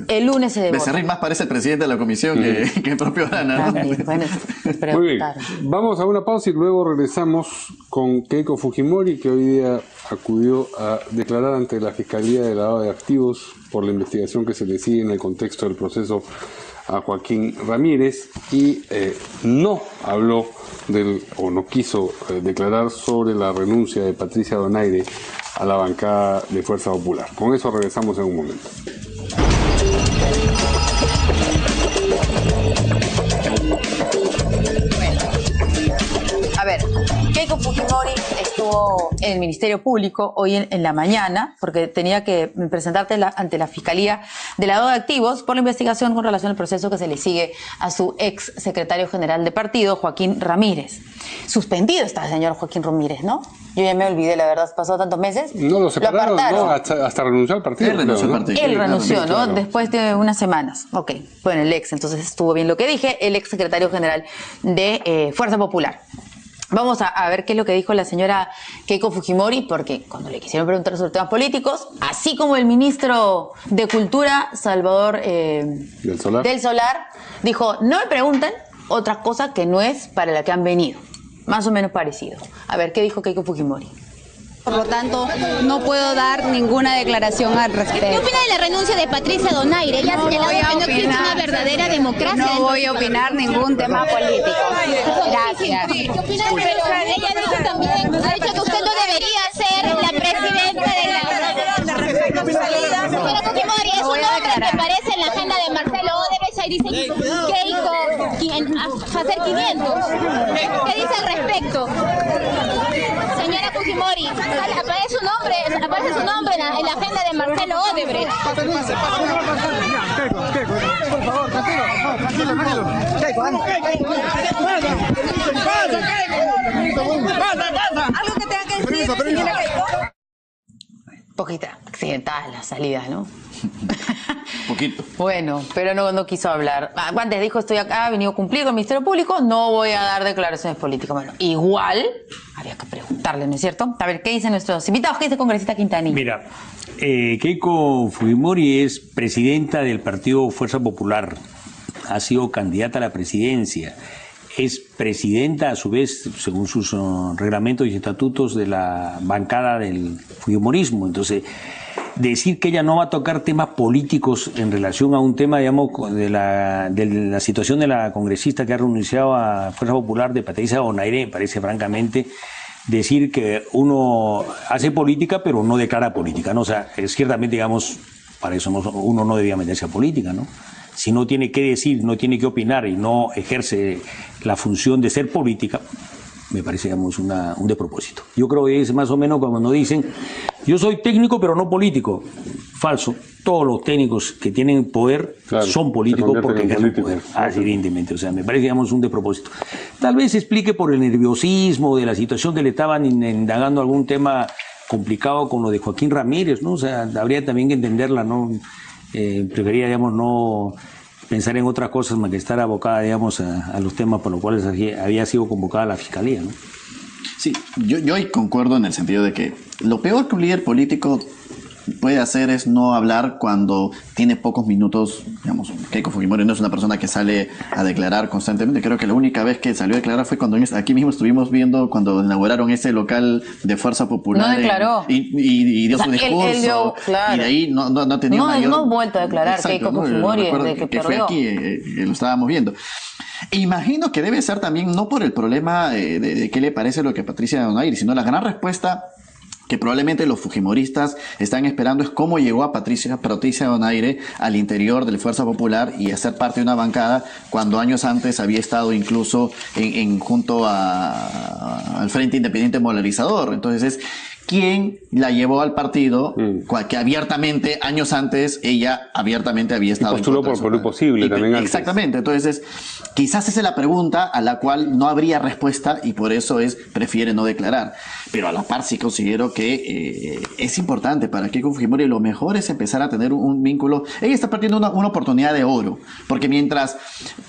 el lunes se debe Becerril votar. más parece el presidente de la comisión que el propio Arana. ¿no? Bueno, Muy bien. preguntar. Vamos a una pausa y luego regresamos con Keiko Fujimori, que hoy día acudió a declarar ante la Fiscalía de Lavado de Activos por la investigación que se le sigue en el contexto del proceso a Joaquín Ramírez y no habló o no quiso declarar sobre la renuncia de Patricia Donaire a la bancada de Fuerza Popular. Con eso regresamos en un momento. A ver, Keiko Fujimori estuvo en el Ministerio Público hoy en la mañana porque tenía que presentarte ante la Fiscalía de Lavado de Activos por la investigación con relación al proceso que se le sigue a su ex secretario general de partido, Joaquín Ramírez. Suspendido está el señor Joaquín Ramírez, ¿no? Yo ya me olvidé, la verdad, pasó tantos meses. No lo separaron, apartaron. no, hasta renunció al partido. Él renunció creo, al ¿no? partido. Él renunció, ¿no? Claro. Después de unas semanas. Ok, bueno, el ex, entonces estuvo bien lo que dije, el ex secretario general de Fuerza Popular. Vamos a ver qué es lo que dijo la señora Keiko Fujimori, porque cuando le quisieron preguntar sobre temas políticos, así como el ministro de Cultura, Salvador Del Solar, dijo, no me pregunten otra cosa que no es para la que han venido. Más o menos parecido. A ver, ¿qué dijo Keiko Fujimori? Por lo tanto, no puedo dar ninguna declaración al respecto. ¿Qué opina de la renuncia de Patricia Donaire? Ella ha señalado que no existe una verdadera democracia. No voy a opinar ningún tema político. Gracias. ¿Qué opina? Pero ella dice también, ha dicho que usted no debería ser la presidenta de la... Señora Fujimori, es un nombre que aparece en la agenda de Marcelo Odebrecht, ahí dice Keiko hacer 500. ¿Qué dice al respecto? Señora Fujimori, aparece su nombre en la agenda de Marcelo Odebrecht. Por favor, tranquilo. Algo que tenga que decir, señora Keiko. Poquita accidentada la salida, ¿no? Poquito. Bueno, pero no quiso hablar. Antes dijo, estoy acá, he venido a cumplir con el Ministerio Público, no voy a dar declaraciones políticas. Bueno, igual había que preguntarle, ¿no es cierto? A ver, ¿qué dicen nuestros invitados? ¿Qué dice el congresista Quintanilla? Mira, Keiko Fujimori es presidenta del partido Fuerza Popular, ha sido candidata a la presidencia, es presidenta a su vez, según sus reglamentos y estatutos, de la bancada del fujimorismo. Entonces, decir que ella no va a tocar temas políticos en relación a un tema, digamos, de la situación de la congresista que ha renunciado a Fuerza Popular, de Patricia Donaire, me parece francamente decir que uno hace política pero no declara política, ¿no? O sea, ciertamente, digamos, para eso uno no debía meterse a política, ¿no? Si no tiene que decir, no tiene que opinar y no ejerce la función de ser política, me parece, digamos, un despropósito. Yo creo que es más o menos como nos dicen, yo soy técnico pero no político. Falso. Todos los técnicos que tienen poder, claro, son políticos porque ejercen poder. Así, evidentemente. O sea, me parece, digamos, un despropósito. Tal vez se explique por el nerviosismo de la situación que le estaban indagando algún tema complicado con lo de Joaquín Ramírez, ¿no? O sea, habría también que entenderla, ¿no? Prefería, digamos, no pensar en otras cosas más que estar abocada, digamos, a los temas por los cuales había sido convocada la Fiscalía, ¿no? Sí, yo concuerdo en el sentido de que lo peor que un líder político puede hacer es no hablar cuando tiene pocos minutos. Digamos, Keiko Fujimori no es una persona que sale a declarar constantemente. Creo que la única vez que salió a declarar fue cuando aquí mismo estuvimos viendo cuando inauguraron ese local de Fuerza Popular. No declaró. Y dio su discurso. Él dio, claro. Y de ahí no tenía mayor... No vuelto a declarar. Exacto, Keiko Fujimori desde que fue aquí, lo estábamos viendo. E imagino que debe ser también, no por el problema de qué le parece lo que Patricia Donaire, sino la gran respuesta que probablemente los fujimoristas están esperando es cómo llegó a Patricia Donaire al interior de la Fuerza Popular y a ser parte de una bancada cuando años antes había estado incluso junto al Frente Independiente Polarizador. Entonces, ¿quién la llevó al partido que abiertamente, años antes, ella abiertamente había estado? Y postuló por lo posible también antes. Exactamente. Entonces, quizás esa es la pregunta a la cual no habría respuesta y por eso prefiere no declarar. Pero a la par sí considero que es importante para Keiko Fujimori. Lo mejor es empezar a tener un vínculo. Ella está perdiendo una oportunidad de oro. Porque mientras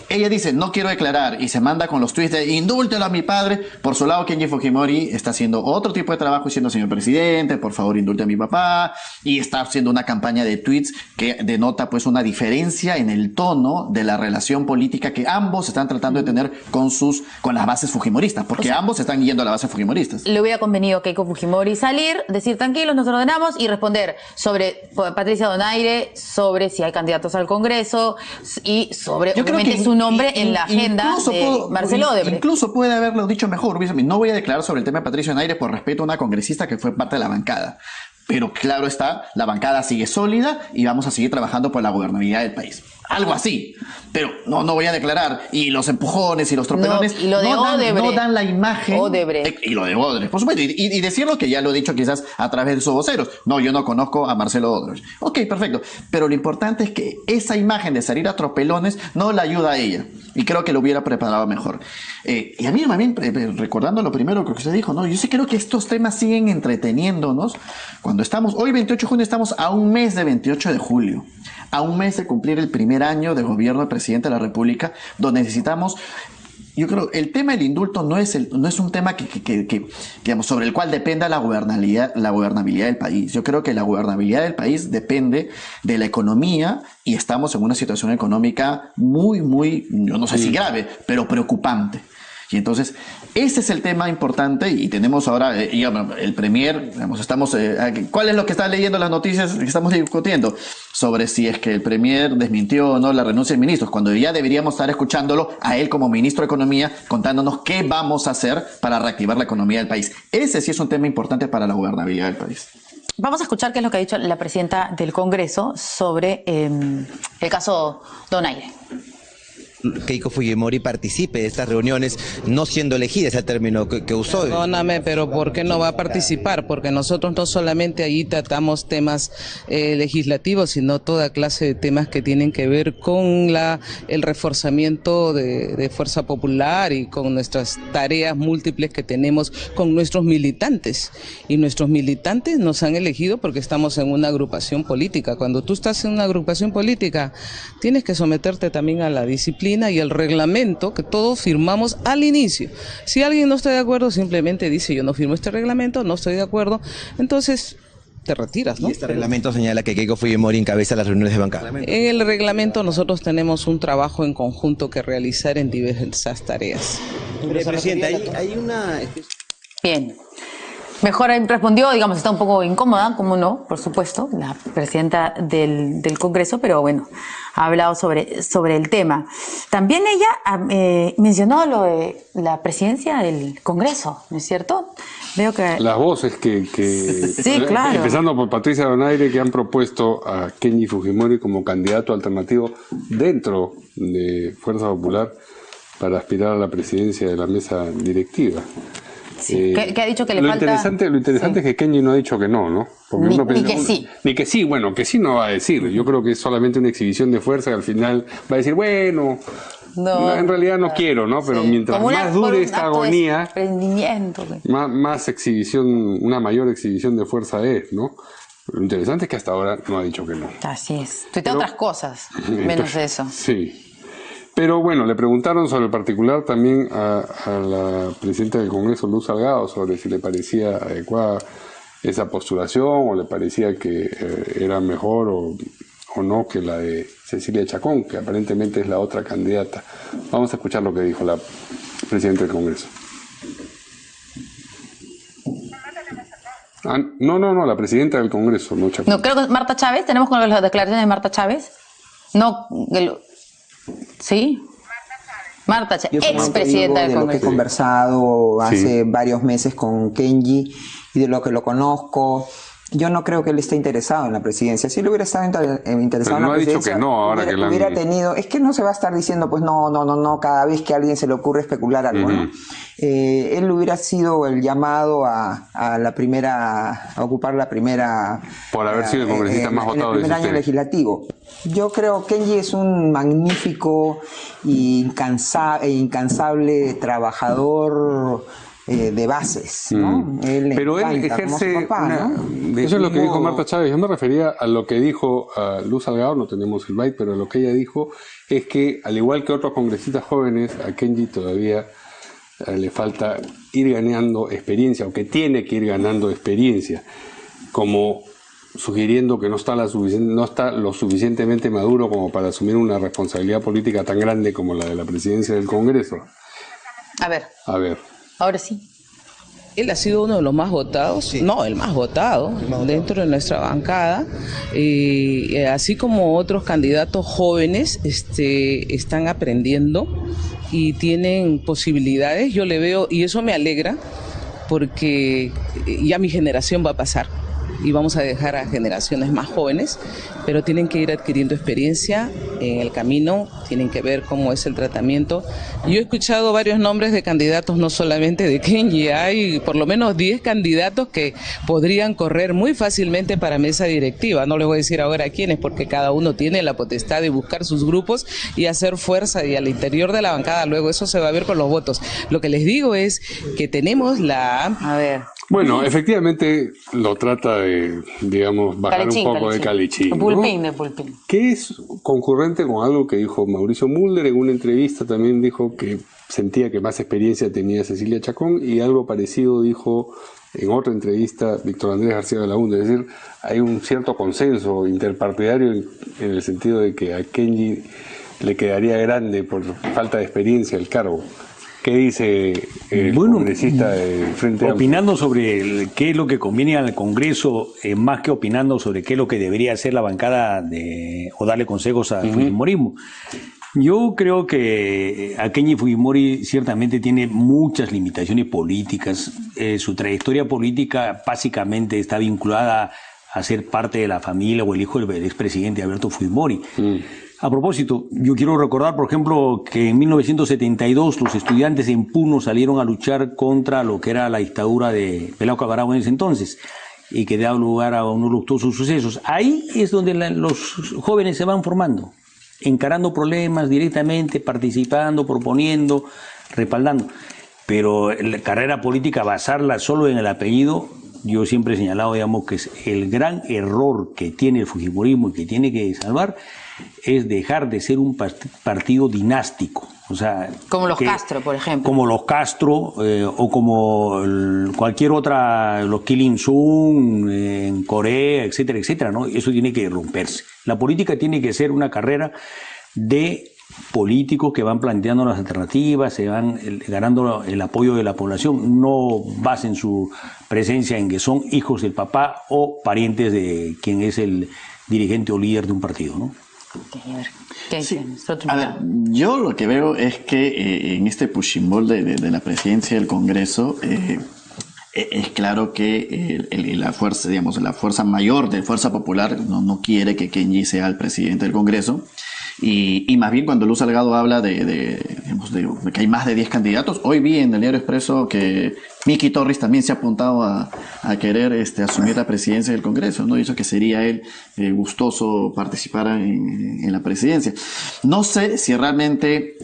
ella dice, no quiero declarar, y se manda con los tweets de indúltelo a mi padre, por su lado Kenji Fujimori está haciendo otro tipo de trabajo diciendo, señor presidente, por favor indulte a mi papá, y está haciendo una campaña de tweets que denota pues una diferencia en el tono de la relación política que ambos están tratando de tener con las bases fujimoristas, porque ambos están yendo a las bases fujimoristas. Le hubiera convenido a Keiko Fujimori salir, decir tranquilos, nos ordenamos y responder sobre Patricia Donaire, sobre si hay candidatos al Congreso y sobre, obviamente, su nombre en la agenda de Marcelo Odebrecht. Incluso puede haberlo dicho mejor. No voy a declarar sobre el tema de Patricia Donaire por respeto a una congresista que fue parte de la bancada. Pero claro está, la bancada sigue sólida y vamos a seguir trabajando por la gobernabilidad del país. Algo así. Pero no voy a declarar. Y los empujones y los tropelones y lo de no dan la imagen. Odebrecht. Y lo de Odebrecht, por supuesto. Y decirlo, que ya lo he dicho quizás a través de sus voceros. No, yo no conozco a Marcelo Odebrecht. Ok, perfecto. Pero lo importante es que esa imagen de salir a tropelones no la ayuda a ella. Y creo que lo hubiera preparado mejor. Y a mí también, recordando lo primero que usted dijo, ¿no? Yo sí creo que estos temas siguen entreteniéndonos. Cuando estamos, hoy 28 de junio, estamos a un mes de 28 de julio. A un mes de cumplir el primer año de gobierno del presidente de la República, donde necesitamos... Yo creo el tema del indulto no es un tema que digamos, sobre el cual dependa la gobernabilidad del país. Yo creo que la gobernabilidad del país depende de la economía y estamos en una situación económica muy, yo no sé si grave, pero preocupante. Y entonces, ese es el tema importante y tenemos ahora, el Premier, digamos, estamos, ¿cuál es lo que está leyendo las noticias que estamos discutiendo? Sobre si es que el Premier desmintió o no la renuncia de ministros, cuando ya deberíamos estar escuchándolo a él como ministro de Economía, contándonos qué vamos a hacer para reactivar la economía del país. Ese sí es un tema importante para la gobernabilidad del país. Vamos a escuchar qué es lo que ha dicho la presidenta del Congreso sobre el caso Donaire. Keiko Fujimori participe de estas reuniones, no siendo elegida, ese término que usó. Perdóname, pero ¿por qué no va a participar? Porque nosotros no solamente ahí tratamos temas legislativos, sino toda clase de temas que tienen que ver con el reforzamiento de Fuerza Popular y con nuestras tareas múltiples que tenemos con nuestros militantes. Y nuestros militantes nos han elegido porque estamos en una agrupación política. Cuando tú estás en una agrupación política, tienes que someterte también a la disciplina y el reglamento que todos firmamos al inicio. Si alguien no está de acuerdo, simplemente dice yo no firmo este reglamento, no estoy de acuerdo, entonces te retiras, ¿no? Y este reglamento señala que Keiko Fujimori encabeza las reuniones de bancada. En el reglamento nosotros tenemos un trabajo en conjunto que realizar en diversas tareas. Presidenta, hay una... Bien. Mejor respondió, digamos, está un poco incómoda, como no, por supuesto, la presidenta del Congreso, pero bueno, ha hablado sobre el tema. También ella mencionó lo de la presidencia del Congreso, ¿no es cierto? Veo que... Las voces que sí, claro. Empezando por Patricia Donaire, que han propuesto a Kenji Fujimori como candidato alternativo dentro de Fuerza Popular para aspirar a la presidencia de la mesa directiva. Sí, que ha dicho que le falta... Lo interesante es que Kenji no ha dicho que no. Porque ni que sí. Ni que sí, bueno, que sí no va a decir. Yo creo que es solamente una exhibición de fuerza que al final va a decir, bueno, no, en realidad no quiero, ¿no? Pero mientras más dure esta agonía, más exhibición, una mayor exhibición de fuerza es, ¿no? Lo interesante es que hasta ahora no ha dicho que no. Así es. Tuitea otras cosas, menos eso. Sí. Pero bueno, le preguntaron sobre el particular también a la presidenta del Congreso, Luz Salgado, sobre si le parecía adecuada esa postulación o le parecía que era mejor o no que la de Cecilia Chacón, que aparentemente es la otra candidata. Vamos a escuchar lo que dijo la presidenta del Congreso. No, la presidenta del Congreso, no Chacón. No, creo que Marta Chávez, tenemos con las declaraciones de Marta Chávez. No, ¿sí? Marta Chávez, expresidenta del Congreso. De lo que he conversado hace varios meses con Kenji y de lo que lo conozco, yo no creo que él esté interesado en la presidencia. Si él hubiera estado interesado en la presidencia, dicho que no, ahora hubiera tenido, es que no se va a estar diciendo pues no, cada vez que a alguien se le ocurre especular algo, ¿no? Él hubiera sido el llamado a ocupar la primera... Por haber sido el congresista más votado en el primer año legislativo. Yo creo que Kenji es un magnífico e incansable trabajador de bases, ¿no? Pero él ejerce papá, ¿no? Eso es lo que dijo Marta Chávez. Yo me refería a lo que dijo Luz Salgado, no tenemos el byte, pero lo que ella dijo es que, al igual que otros congresistas jóvenes, a Kenji todavía le falta ir ganando experiencia, o que tiene que ir ganando experiencia, como sugiriendo que no está lo suficientemente maduro como para asumir una responsabilidad política tan grande como la de la presidencia del Congreso. A ver. Ahora sí. Él ha sido uno de los más votados, no, el más votado dentro de nuestra bancada, así como otros candidatos jóvenes están aprendiendo y tienen posibilidades. Yo le veo, y eso me alegra, porque ya mi generación va a pasar y vamos a dejar a generaciones más jóvenes, pero tienen que ir adquiriendo experiencia en el camino, tienen que ver cómo es el tratamiento. Yo he escuchado varios nombres de candidatos, no solamente de Kenji, hay por lo menos 10 candidatos que podrían correr muy fácilmente para mesa directiva. No les voy a decir ahora quiénes, porque cada uno tiene la potestad de buscar sus grupos y hacer fuerza, y al interior de la bancada luego eso se va a ver con los votos. Lo que les digo es que tenemos Bueno, efectivamente lo trata de, digamos, bajar un poco de calichín, ¿no? De pulpín. Que es concurrente con algo que dijo Mauricio Mulder en una entrevista. También dijo que sentía que más experiencia tenía Cecilia Chacón, y algo parecido dijo en otra entrevista Víctor Andrés García Belaúnde. Es decir, hay un cierto consenso interpartidario en el sentido de que a Kenji le quedaría grande por falta de experiencia el cargo. ¿Qué dice el congresista del Frente Amplio? Opinando sobre qué es lo que conviene al Congreso, más que opinando sobre qué es lo que debería hacer la bancada o darle consejos al fujimorismo. Yo creo que Akeñi Fujimori ciertamente tiene muchas limitaciones políticas. Su trayectoria política básicamente está vinculada a ser parte de la familia o el hijo del expresidente Alberto Fujimori. A propósito, yo quiero recordar, por ejemplo, que en 1972 los estudiantes en Puno salieron a luchar contra lo que era la dictadura de Pelao Cabarao en ese entonces, y que da lugar a unos luctuosos sucesos. Ahí es donde los jóvenes se van formando, encarando problemas directamente, participando, proponiendo, respaldando. Pero la carrera política, basarla solo en el apellido, yo siempre he señalado, digamos, que es el gran error que tiene el fujimorismo y que tiene que salvar, es dejar de ser un partido dinástico. O sea, como los Castro, por ejemplo. Como los Castro o como cualquier otra, los Kim Il-sung en Corea, etcétera, etcétera, ¿no? Eso tiene que romperse. La política tiene que ser una carrera de políticos que van planteando las alternativas, se van ganando el apoyo de la población, no basen su presencia en que son hijos del papá o parientes de quien es el dirigente o líder de un partido, ¿no? Sí. A ver, yo lo que veo es que en este pushing ball de la presidencia del Congreso es claro que la fuerza, digamos, la fuerza mayor de Fuerza Popular no quiere que Akeñi sea el presidente del Congreso. Y más bien cuando Luz Salgado habla de que hay más de 10 candidatos, hoy vi en el Diario Expreso que Miki Torres también se ha apuntado a querer asumir la presidencia del Congreso, ¿no? Dice que sería él gustoso participar en la presidencia. No sé si realmente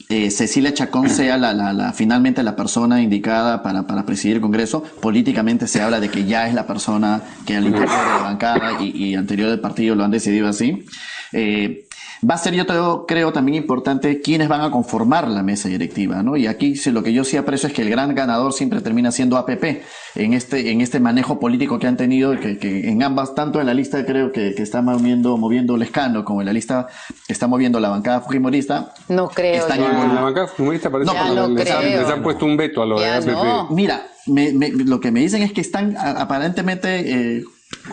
Cecilia Chacón sea finalmente la persona indicada para presidir el Congreso. Políticamente se habla de que ya es la persona que al interior de la bancada y anterior del partido lo han decidido así. Va a ser, yo creo, también importante quiénes van a conformar la mesa directiva, ¿no? Y aquí lo que yo sí aprecio es que el gran ganador siempre termina siendo APP en este manejo político que han tenido, que en ambas, tanto en la lista creo que está moviendo Lescano, como en la lista que está moviendo la bancada fujimorista. No creo. En la bancada fujimorista parece que les han puesto un veto a lo de APP. No. Mira, lo que me dicen es que están aparentemente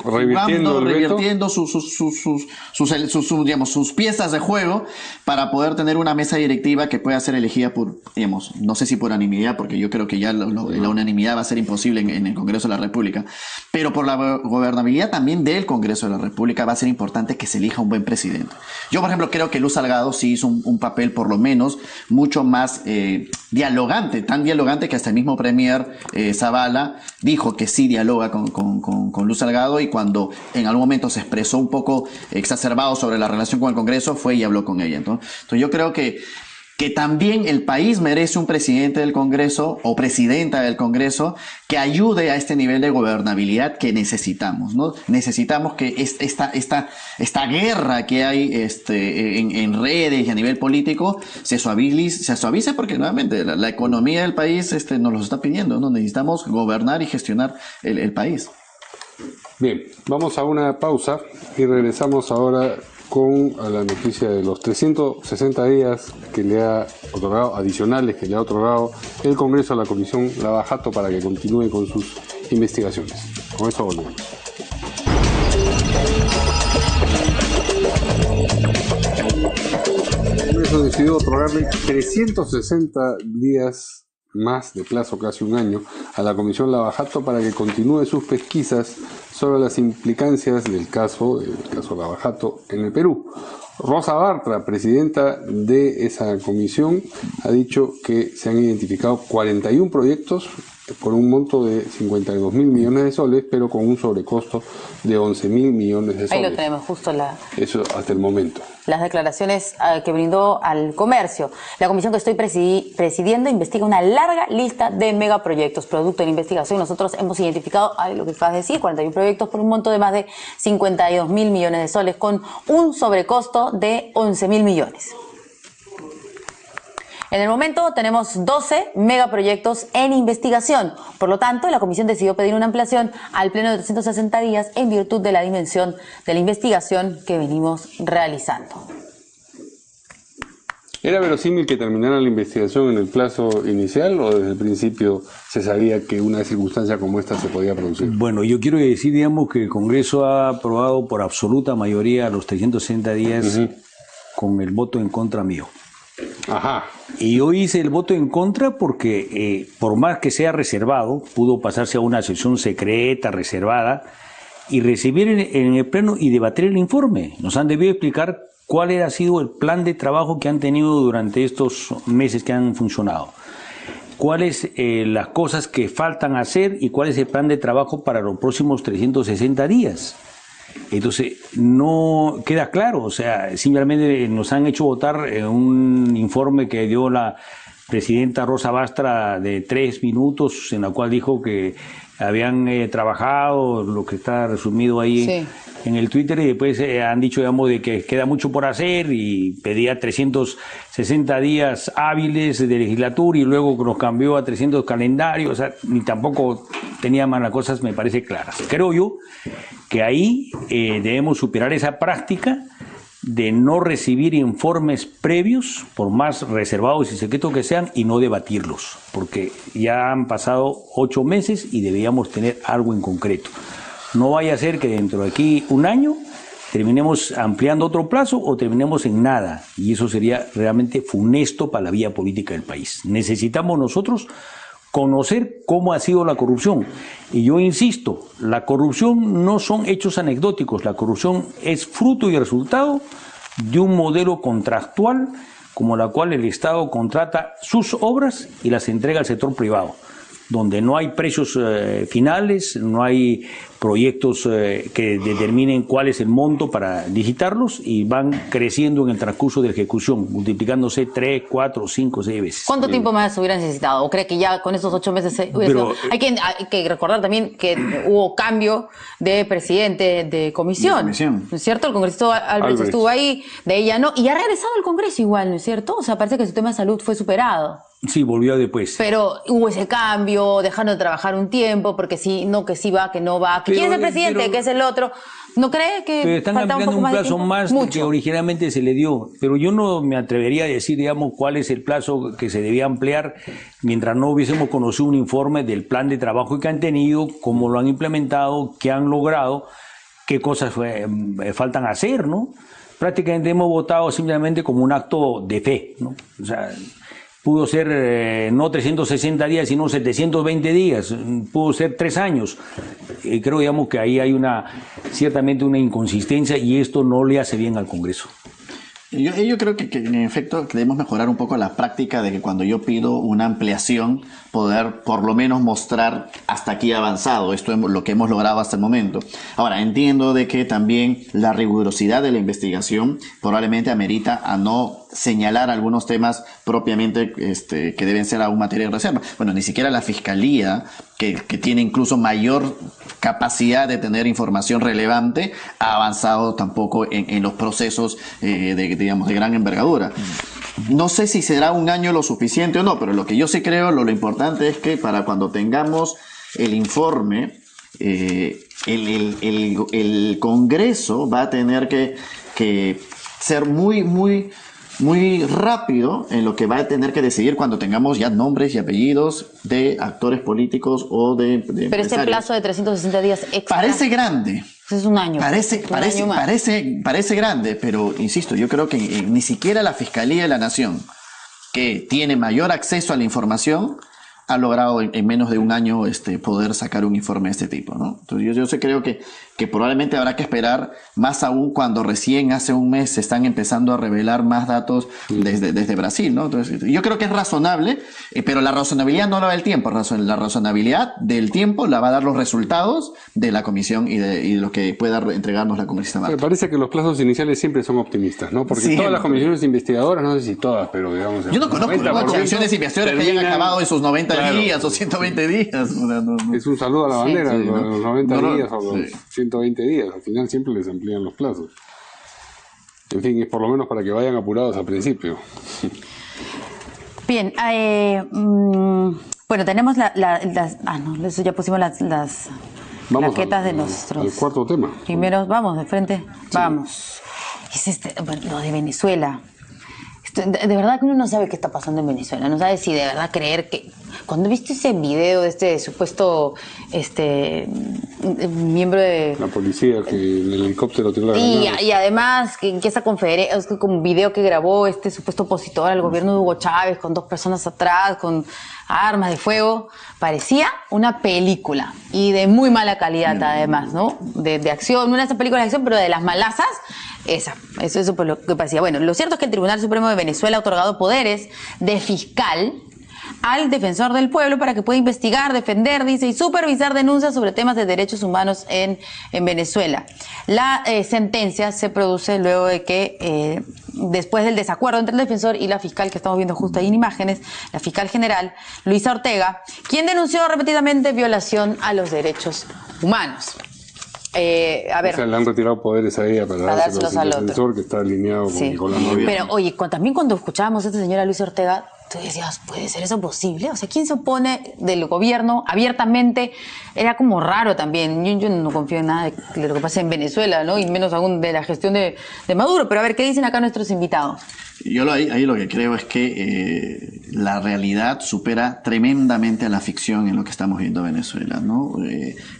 revirtiendo sus piezas de juego para poder tener una mesa directiva que pueda ser elegida por, digamos, no sé si por unanimidad, porque yo creo que ya la unanimidad va a ser imposible en el Congreso de la República, pero por la gobernabilidad también del Congreso de la República va a ser importante que se elija un buen presidente. Yo, por ejemplo, creo que Luz Salgado sí hizo un papel por lo menos mucho más dialogante, tan dialogante que hasta el mismo premier Zavala dijo que sí dialoga con Luz Salgado, y cuando en algún momento se expresó un poco exacerbado sobre la relación con el Congreso, fue y habló con ella. Entonces yo creo que también el país merece un presidente del Congreso o presidenta del Congreso que ayude a este nivel de gobernabilidad que necesitamos, ¿no? Necesitamos que esta guerra que hay en redes y a nivel político se suavice porque nuevamente la economía del país nos lo está pidiendo, ¿no? Necesitamos gobernar y gestionar el país. Bien, vamos a una pausa y regresamos ahora con la noticia de los 360 días que le ha otorgado, adicionales que le ha otorgado el Congreso a la Comisión Lava Jato para que continúe con sus investigaciones. Con eso volvemos. El Congreso decidió otorgarle 360 días más de plazo, casi un año, a la Comisión Lava Jato para que continúe sus pesquisas sobre las implicancias del caso Lava Jato en el Perú. Rosa Bartra, presidenta de esa comisión, ha dicho que se han identificado 41 proyectos por un monto de 52.000 millones de soles, pero con un sobrecosto de 11.000 millones de soles. Ahí lo tenemos, justo eso hasta el momento. Las declaraciones que brindó al comercio. La comisión que estoy presidiendo investiga una larga lista de megaproyectos. Producto de la investigación, nosotros hemos identificado, lo que acabas de decir, 41 proyectos por un monto de más de 52.000 millones de soles, con un sobrecosto de 11.000 millones. En el momento tenemos 12 megaproyectos en investigación. Por lo tanto, la comisión decidió pedir una ampliación al pleno de 360 días en virtud de la dimensión de la investigación que venimos realizando. ¿Era verosímil que terminara la investigación en el plazo inicial o desde el principio se sabía que una circunstancia como esta se podía producir? Bueno, yo quiero decir, digamos, que el Congreso ha aprobado por absoluta mayoría los 360 días con el voto en contra mío. Ajá. Y yo hice el voto en contra porque, por más que sea reservado, pudo pasarse a una sesión secreta, reservada, y recibir en el Pleno y debatir el informe. Nos han debido explicar cuál ha sido el plan de trabajo que han tenido durante estos meses que han funcionado. Cuáles las cosas que faltan hacer y cuál es el plan de trabajo para los próximos 360 días. Entonces, no queda claro, o sea, simplemente nos han hecho votar un informe que dio la presidenta Rosa Bastra de 3 minutos, en la cual dijo que habían trabajado, lo que está resumido ahí en el Twitter, y después han dicho, digamos, de que queda mucho por hacer y pedía 360 días hábiles de legislatura y luego nos cambió a 300 calendarios, o sea, ni tampoco tenía más las cosas, me parece claras. Creo yo que ahí debemos superar esa práctica de no recibir informes previos, por más reservados y secretos que sean, y no debatirlos, porque ya han pasado 8 meses y deberíamos tener algo en concreto. No vaya a ser que dentro de aquí un año terminemos ampliando otro plazo o terminemos en nada, y eso sería realmente funesto para la vía política del país. Necesitamos nosotros conocer cómo ha sido la corrupción. Y yo insisto, la corrupción no son hechos anecdóticos, la corrupción es fruto y resultado de un modelo contractual como la cual el Estado contrata sus obras y las entrega al sector privado, donde no hay precios finales, no hay proyectos que determinen cuál es el monto para licitarlos y van creciendo en el transcurso de ejecución, multiplicándose 3, 4, 5, 6 veces. ¿Cuánto tiempo más hubiera necesitado? ¿O cree que ya con esos 8 meses hay que recordar también que hubo cambio de presidente de comisión, ¿no es cierto? El congresista Albrecht estuvo ahí, de ella no, y ha regresado al Congreso igual, ¿no es cierto? O sea, parece que su tema de salud fue superado. Sí, volvió después. Pero hubo ese cambio, dejando de trabajar un tiempo, porque sí, no, que sí va, que no va. ¿Quién es el presidente? ¿Qué es el otro? ¿No cree que están ampliando un plazo más del que originalmente se le dio? Pero yo no me atrevería a decir, digamos, cuál es el plazo que se debía ampliar mientras no hubiésemos conocido un informe del plan de trabajo que han tenido, cómo lo han implementado, qué han logrado, qué cosas faltan hacer, ¿no? Prácticamente hemos votado simplemente como un acto de fe, ¿no? O sea, pudo ser no 360 días, sino 720 días, pudo ser 3 años. Creo, digamos, que ahí hay ciertamente una inconsistencia y esto no le hace bien al Congreso. Yo creo que en efecto debemos mejorar un poco la práctica de que cuando yo pido una ampliación, poder por lo menos mostrar hasta aquí avanzado, esto es lo que hemos logrado hasta el momento. Ahora, entiendo de que también la rigurosidad de la investigación probablemente amerita a no señalar algunos temas propiamente que deben ser aún materia de reserva. Bueno, ni siquiera la Fiscalía, que tiene incluso mayor capacidad de tener información relevante, ha avanzado tampoco en los procesos digamos, de gran envergadura. No sé si será un año lo suficiente o no, pero lo que yo sí creo, lo importante es que para cuando tengamos el informe, el Congreso va a tener que ser muy rápido en lo que va a tener que decidir cuando tengamos ya nombres y apellidos de actores políticos o de Pero ese plazo de 360 días extra parece grande. Es un año. Parece grande, pero insisto, yo creo que ni siquiera la Fiscalía de la Nación, que tiene mayor acceso a la información, ha logrado en menos de un año poder sacar un informe de este tipo, ¿no? Entonces yo creo que probablemente habrá que esperar, más aún cuando recién hace un mes se están empezando a revelar más datos desde Brasil, ¿no? Entonces yo creo que es razonable, pero la razonabilidad no la da el tiempo, la razonabilidad del tiempo la va a dar los resultados de la comisión y de lo que pueda entregarnos la congresista Marta. Me parece que los plazos iniciales siempre son optimistas, ¿no? Porque todas las comisiones investigadoras, no sé si todas, pero digamos... Yo no conozco comisiones investigadoras que hayan acabado en sus 90 días o 120 días. Es un saludo a la bandera, los 90 días o los 120 días. Al final siempre les amplían los plazos. En fin, es por lo menos para que vayan apurados al principio. Bien, bueno, tenemos eso ya pusimos las plaquetas de nuestros... Al cuarto tema. Primero, vamos, de frente, vamos. Es bueno, lo de Venezuela. De verdad que uno no sabe qué está pasando en Venezuela, no sabe si de verdad creer que... Cuando viste ese video de este supuesto miembro de... La policía que en el helicóptero tiró la granada. Y además que esa conferencia, es como un video que grabó este supuesto opositor al gobierno de Hugo Chávez con 2 personas atrás, con armas de fuego, parecía una película y de muy mala calidad además, ¿no? De acción, no era esa película de acción, pero de las malazas. Eso fue lo que parecía. Bueno, lo cierto es que el Tribunal Supremo de Venezuela ha otorgado poderes de fiscal al defensor del pueblo para que pueda investigar, defender, dice, y supervisar denuncias sobre temas de derechos humanos en Venezuela. La sentencia se produce luego de que, después del desacuerdo entre el defensor y la fiscal, que estamos viendo justo ahí en imágenes, la fiscal general, Luisa Ortega, quien denunció repetidamente violación a los derechos humanos. A ver, o sea, le han retirado poderes a ella para dárselos al defensor que está alineado con Nicolás Maduro. Pero oye, también cuando escuchábamos a esta señora Luisa Ortega, tú decías, ¿puede ser eso posible? O sea, ¿quién se opone del gobierno abiertamente? Era como raro también. Yo no confío en nada de lo que pasa en Venezuela, ¿no? Y menos aún de la gestión de Maduro. Pero a ver, ¿qué dicen acá nuestros invitados? Yo ahí lo que creo es que la realidad supera tremendamente a la ficción en lo que estamos viendo en Venezuela, ¿no?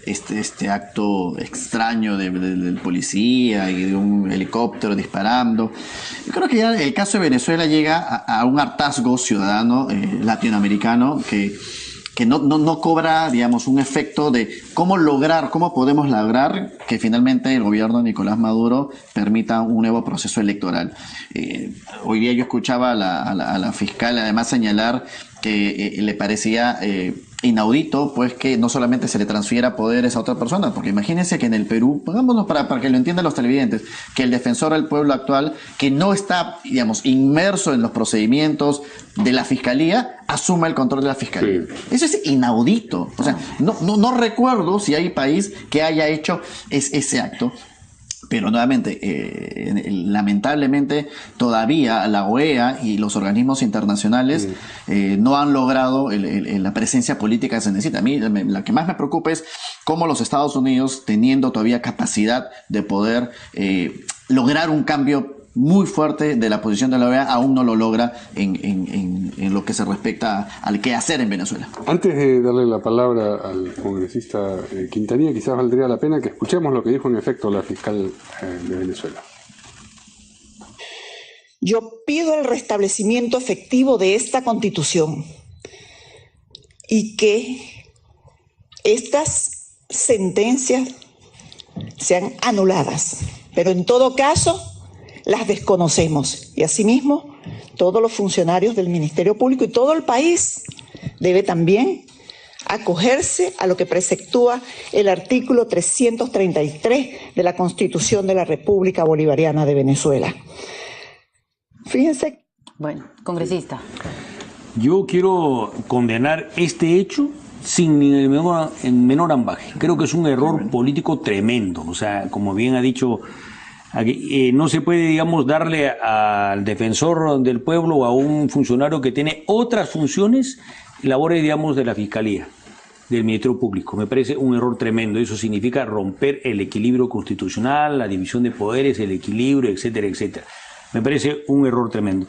Este acto extraño del policía y de un helicóptero disparando. Yo creo que ya el caso de Venezuela llega a un hartazgo ciudadano latinoamericano que no cobra, digamos, un efecto de cómo podemos lograr que finalmente el gobierno de Nicolás Maduro permita un nuevo proceso electoral. Hoy día yo escuchaba a la fiscal además señalar que le parecía inaudito, pues, que no solamente se le transfiera poderes a otra persona, porque imagínense que en el Perú, pongámonos para que lo entiendan los televidentes, que el defensor del pueblo actual, que no está, digamos, inmerso en los procedimientos de la fiscalía, asuma el control de la fiscalía. Sí. Eso es inaudito. O sea, no recuerdo si hay país que haya hecho ese acto. Pero nuevamente, lamentablemente, todavía la OEA y los organismos internacionales no han logrado la presencia política que se necesita. A mí la que más me preocupa es cómo los Estados Unidos, teniendo todavía capacidad de poder lograr un cambio muy fuerte de la posición de la OEA, aún no lo logra en lo que se respecta al qué hacer en Venezuela. Antes de darle la palabra al congresista Quintanilla, quizás valdría la pena que escuchemos lo que dijo en efecto la fiscal de Venezuela. Yo pido el restablecimiento efectivo de esta Constitución y que estas sentencias sean anuladas, pero en todo caso las desconocemos, y asimismo todos los funcionarios del Ministerio Público y todo el país debe también acogerse a lo que preceptúa el artículo 333 de la Constitución de la República Bolivariana de Venezuela. Fíjense. Bueno, congresista. Yo quiero condenar este hecho sin ni el menor ambaje. Creo que es un error político tremendo. O sea, como bien ha dicho, no se puede, digamos, darle al defensor del pueblo o a un funcionario que tiene otras funciones, labores, digamos, de la Fiscalía, del Ministerio Público. Me parece un error tremendo. Eso significa romper el equilibrio constitucional, la división de poderes, el equilibrio, etcétera, etcétera. Me parece un error tremendo.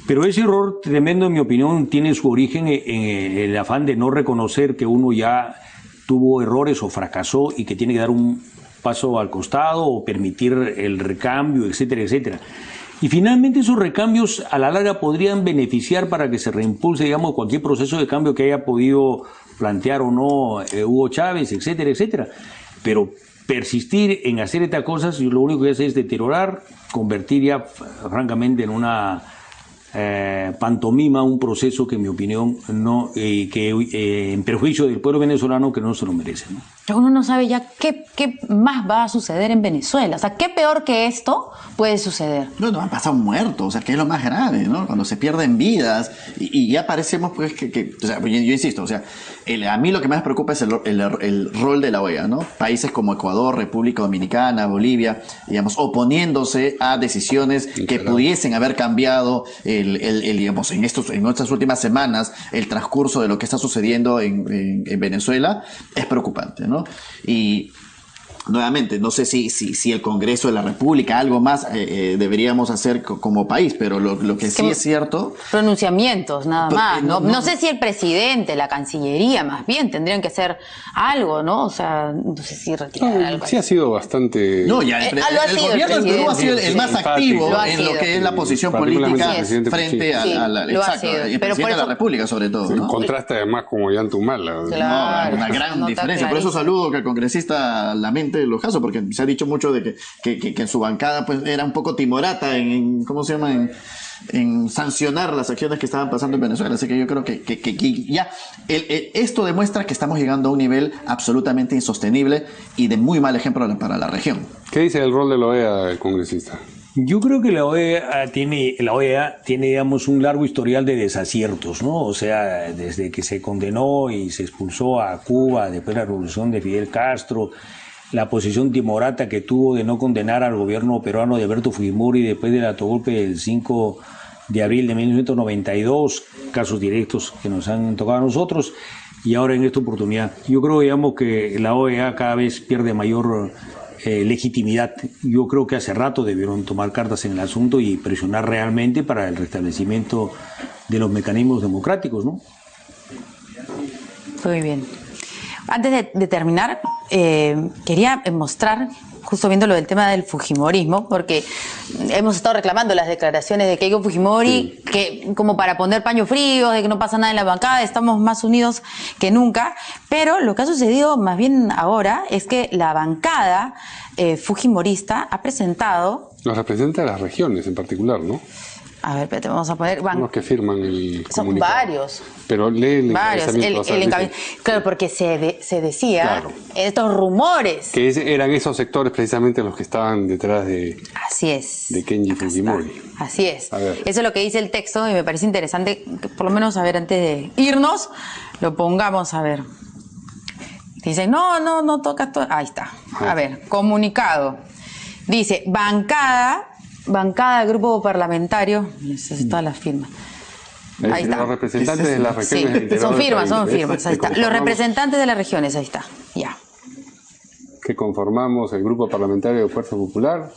Pero ese error tremendo, en mi opinión, tiene su origen en el afán de no reconocer que uno ya tuvo errores o fracasó y que tiene que dar un paso al costado o permitir el recambio, etcétera, etcétera. Y finalmente esos recambios a la larga podrían beneficiar para que se reimpulse, digamos, cualquier proceso de cambio que haya podido plantear o no Hugo Chávez, etcétera, etcétera. Pero persistir en hacer estas cosas, lo único que hace es deteriorar, convertir ya francamente en una pantomima, un proceso que en mi opinión no, en perjuicio del pueblo venezolano, que no se lo merece, ¿no? Uno no sabe ya qué más va a suceder en Venezuela. O sea, ¿qué peor que esto puede suceder? No, han pasado muertos, o sea, que es lo más grave, ¿no? Cuando se pierden vidas y ya parecemos, pues, o sea, yo insisto, o sea, a mí lo que más me preocupa es el rol de la OEA, ¿no? Países como Ecuador, República Dominicana, Bolivia, digamos, oponiéndose a decisiones que pudiesen haber cambiado digamos, en estas últimas semanas, el transcurso de lo que está sucediendo en Venezuela es preocupante, ¿no? Y nuevamente, no sé si el Congreso de la República, algo más deberíamos hacer como país, pero lo que sí es cierto... Pronunciamientos, nada más. No sé si el presidente, la Cancillería, más bien, tendrían que hacer algo, ¿no? O sea, no sé si retirar algo. Sí ha sido bastante... No, ya el gobierno del Perú ha sido el más activo en lo que es la posición política frente a la... Exacto, el presidente de la República sobre todo, ¿no? Contrasta además como Ollantumala. Claro, una gran diferencia. Por eso saludo que el congresista lamente los casos, porque se ha dicho mucho de que en su bancada pues era un poco timorata en ¿cómo se llama? En sancionar las acciones que estaban pasando en Venezuela. Así que yo creo que ya esto demuestra que estamos llegando a un nivel absolutamente insostenible y de muy mal ejemplo para la región. ¿Qué dice del rol de la OEA el congresista? Yo creo que la OEA tiene, digamos, un largo historial de desaciertos, ¿no? O sea, desde que se condenó y se expulsó a Cuba después de la revolución de Fidel Castro, la posición timorata que tuvo de no condenar al gobierno peruano de Alberto Fujimori después del autogolpe del 5 de abril de 1992, casos directos que nos han tocado a nosotros, y ahora en esta oportunidad. Yo creo, digamos, que la OEA cada vez pierde mayor legitimidad. Yo creo que hace rato debieron tomar cartas en el asunto y presionar realmente para el restablecimiento de los mecanismos democráticos, ¿no? Muy bien. Antes de terminar, quería mostrar, justo viendo lo del tema del fujimorismo, porque hemos estado reclamando las declaraciones de Keiko Fujimori, que como para poner paño frío, de que no pasa nada en la bancada, estamos más unidos que nunca, pero lo que ha sucedido más bien ahora es que la bancada fujimorista ha presentado... Los representa a las regiones en particular, ¿no? A ver, espérate, vamos a poner... Los que firman el Son comunicado. varios. Pero lee el encabezamiento. Claro, porque se decía, claro, estos rumores. Que eran esos sectores precisamente los que estaban detrás de... Así es. De Kenji Fujimori. Así es. A ver. Eso es lo que dice el texto y me parece interesante que por lo menos, a ver, antes de irnos, lo pongamos a ver. Dice, no tocas todo. Ahí está. A ver, comunicado. Dice, bancada del grupo parlamentario, necesito la firma. Ahí está. Los representantes de las regiones. Sí, son firmas, ahí está. Los representantes de las regiones, ahí está. Ya. Que conformamos el grupo parlamentario de Fuerza Popular,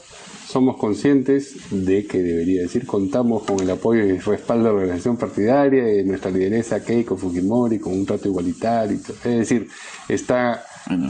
somos conscientes de que, debería decir, contamos con el apoyo y respaldo de la organización partidaria y de nuestra lideresa Keiko Fujimori con un trato igualitario. Es decir, está,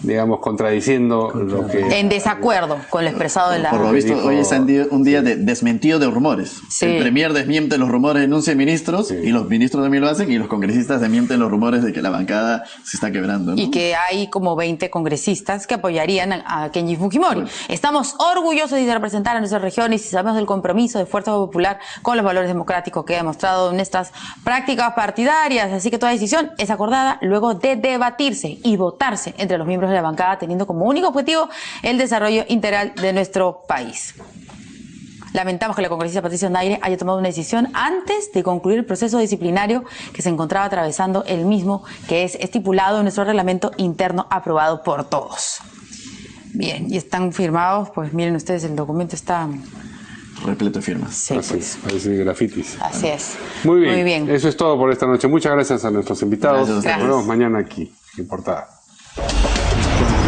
digamos, contradiciendo lo que... En desacuerdo con lo expresado de la... Por lo visto, hoy es un día de desmentido de rumores. Sí. El premier desmiente los rumores, denuncia ministros, y los ministros también lo hacen, y los congresistas desmienten los rumores de que la bancada se está quebrando, ¿no? Y que hay como 20 congresistas que apoyarían a Kenji Fujimori. Bueno. Estamos orgullosos de representar a nuestras regiones y sabemos del compromiso de Fuerza Popular con los valores democráticos que ha demostrado en estas prácticas partidarias. Así que toda decisión es acordada luego de debatirse y votarse entre los miembros de la bancada, teniendo como único objetivo el desarrollo integral de nuestro país. Lamentamos que la congresista Patricia Donaire haya tomado una decisión antes de concluir el proceso disciplinario que se encontraba atravesando el mismo, que es estipulado en nuestro reglamento interno aprobado por todos. Bien, y están firmados, pues miren ustedes, el documento está... repleto de firmas. Sí, pues. Parece grafitis. Así es. Muy bien. Muy bien. Eso es todo por esta noche. Muchas gracias a nuestros invitados. Gracias. Nos vemos mañana aquí en Portada.